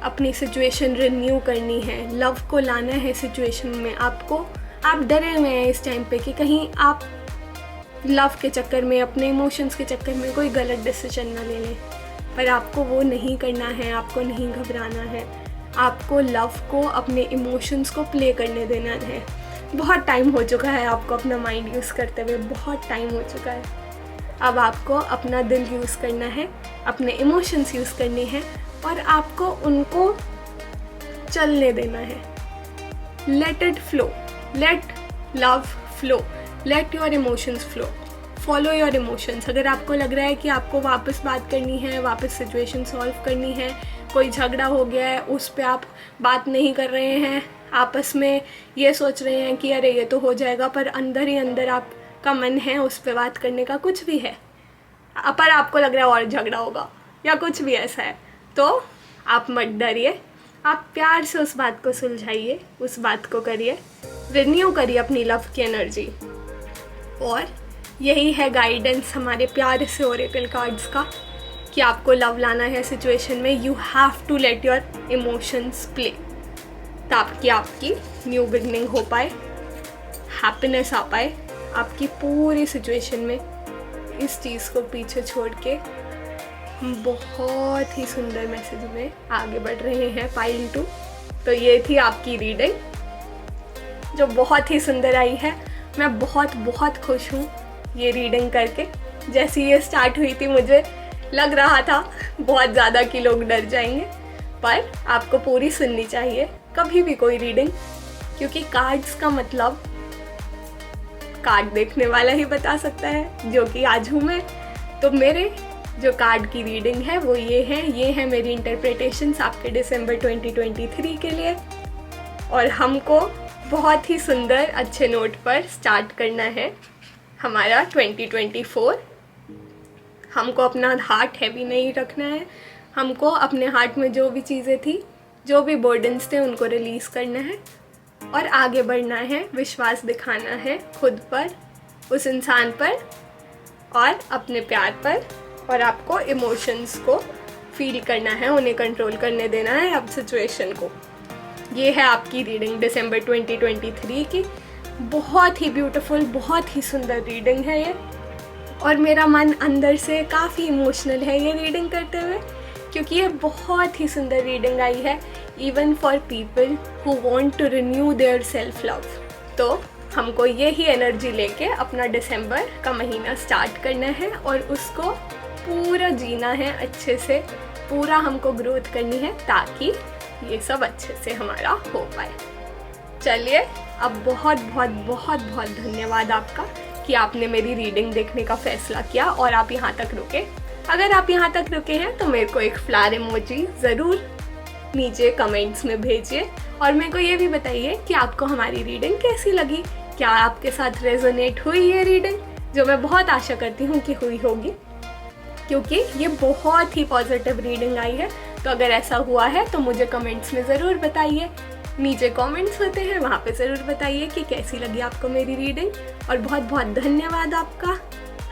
अपनी सिचुएशन रिन्यू करनी है, लव को लाना है सिचुएशन में। आप डरे हुए हैं इस टाइम पे कि कहीं आप लव के चक्कर में, अपने इमोशंस के चक्कर में कोई गलत डिसीजन ना ले लें, पर आपको वो नहीं करना है, आपको नहीं घबराना है, आपको लव को, अपने इमोशंस को प्ले करने देना है। बहुत टाइम हो चुका है आपको अपना माइंड यूज़ करते हुए, बहुत टाइम हो चुका है। अब आपको अपना दिल यूज़ करना है, अपने इमोशंस यूज़ करने हैं, और आपको उनको चलने देना है। Let it flow, let love flow, let your emotions flow, follow your emotions. अगर आपको लग रहा है कि आपको वापस बात करनी है, वापस सिचुएशन सॉल्व करनी है, कोई झगड़ा हो गया है, उस पर आप बात नहीं कर रहे हैं, आपस में ये सोच रहे हैं कि अरे ये तो हो जाएगा, पर अंदर ही अंदर आपका मन है उस पर बात करने का, कुछ भी है, पर आपको लग रहा है और झगड़ा होगा या कुछ भी ऐसा है, तो आप मत डरिए, आप प्यार से उस बात को सुलझाइए, उस बात को करिए, रिन्यू करिए अपनी लव की एनर्जी। और यही है गाइडेंस हमारे प्यार से ओरेकल कार्ड्स का कि आपको लव लाना है सिचुएशन में, you have to let your emotions play, ताकि आपकी न्यू बिगनिंग हो पाए, हैप्पीनेस आ पाए आपकी पूरी सिचुएशन में। इस चीज़ को पीछे छोड़ के हम बहुत ही सुंदर मैसेज में आगे बढ़ रहे हैं पाइल 2। तो ये थी आपकी रीडिंग जो बहुत ही सुंदर आई है। मैं बहुत बहुत खुश हूँ ये रीडिंग करके। जैसे ये स्टार्ट हुई थी मुझे लग रहा था बहुत ज़्यादा कि लोग डर जाएंगे, पर आपको पूरी सुननी चाहिए कभी भी कोई रीडिंग, क्योंकि कार्ड्स का मतलब कार्ड देखने वाला ही बता सकता है, जो कि आज हूँ मैं। तो मेरे जो कार्ड की रीडिंग है वो ये है मेरी इंटरप्रिटेशंस आपके दिसंबर 2023 के लिए। और हमको बहुत ही सुंदर अच्छे नोट पर स्टार्ट करना है हमारा 2024। हमको अपना हार्ट हैवी नहीं रखना है, हमको अपने हार्ट में जो भी चीज़ें थी, जो भी बर्डन्स थे, उनको रिलीज़ करना है और आगे बढ़ना है, विश्वास दिखाना है खुद पर, उस इंसान पर और अपने प्यार पर। और आपको इमोशंस को फील करना है, उन्हें कंट्रोल करने देना है अब सिचुएशन को। ये है आपकी रीडिंग दिसंबर 2023 की। बहुत ही ब्यूटीफुल, बहुत ही सुंदर रीडिंग है ये, और मेरा मन अंदर से काफ़ी इमोशनल है ये रीडिंग करते हुए, क्योंकि ये बहुत ही सुंदर रीडिंग आई है even for people who want to renew their self love. तो हमको ये ही एनर्जी लेके अपना दिसंबर का महीना स्टार्ट करना है और उसको पूरा जीना है अच्छे से, पूरा हमको ग्रोथ करनी है ताकि ये सब अच्छे से हमारा हो पाए। चलिए, अब बहुत बहुत बहुत बहुत धन्यवाद आपका कि आपने मेरी रीडिंग देखने का फैसला किया और आप यहाँ तक रुके। अगर आप यहाँ तक रुके हैं तो मेरे को एक फ्लावर इमोजी ज़रूर नीचे कमेंट्स में भेजिए और मेरे को ये भी बताइए कि आपको हमारी रीडिंग कैसी लगी। क्या आपके साथ रेजोनेट हुई ये रीडिंग, जो मैं बहुत आशा करती हूँ कि हुई होगी, क्योंकि ये बहुत ही पॉजिटिव रीडिंग आई है। तो अगर ऐसा हुआ है तो मुझे कमेंट्स में ज़रूर बताइए, नीचे कमेंट्स होते हैं वहाँ पे ज़रूर बताइए कि कैसी लगी आपको मेरी रीडिंग। और बहुत बहुत धन्यवाद आपका।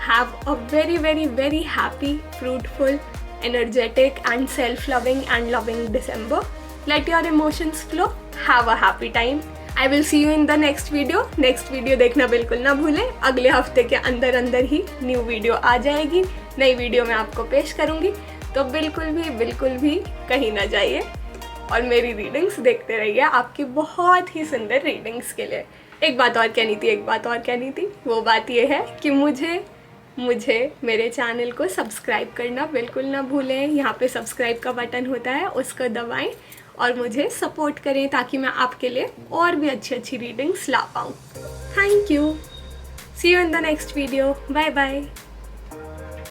Have a very very very happy, fruitful, energetic and self-loving and loving December. Let your emotions flow. Have a happy time. I will see you in the next video. Next video देखना बिल्कुल ना भूलें। अगले हफ्ते के अंदर अंदर ही new video आ जाएगी, नई वीडियो मैं आपको पेश करूँगी। तो बिल्कुल भी कहीं ना जाइए और मेरी रीडिंग्स देखते रहिए आपकी बहुत ही सुंदर रीडिंग्स के लिए। एक बात और कहनी थी, वो बात ये है कि मुझे मेरे चैनल को सब्सक्राइब करना बिल्कुल ना भूलें। यहाँ पे सब्सक्राइब का बटन होता है, उसको दबाएं और मुझे सपोर्ट करें ताकि मैं आपके लिए और भी अच्छी रीडिंग्स ला पाऊँ। Thank you. See you in the next video. Bye bye.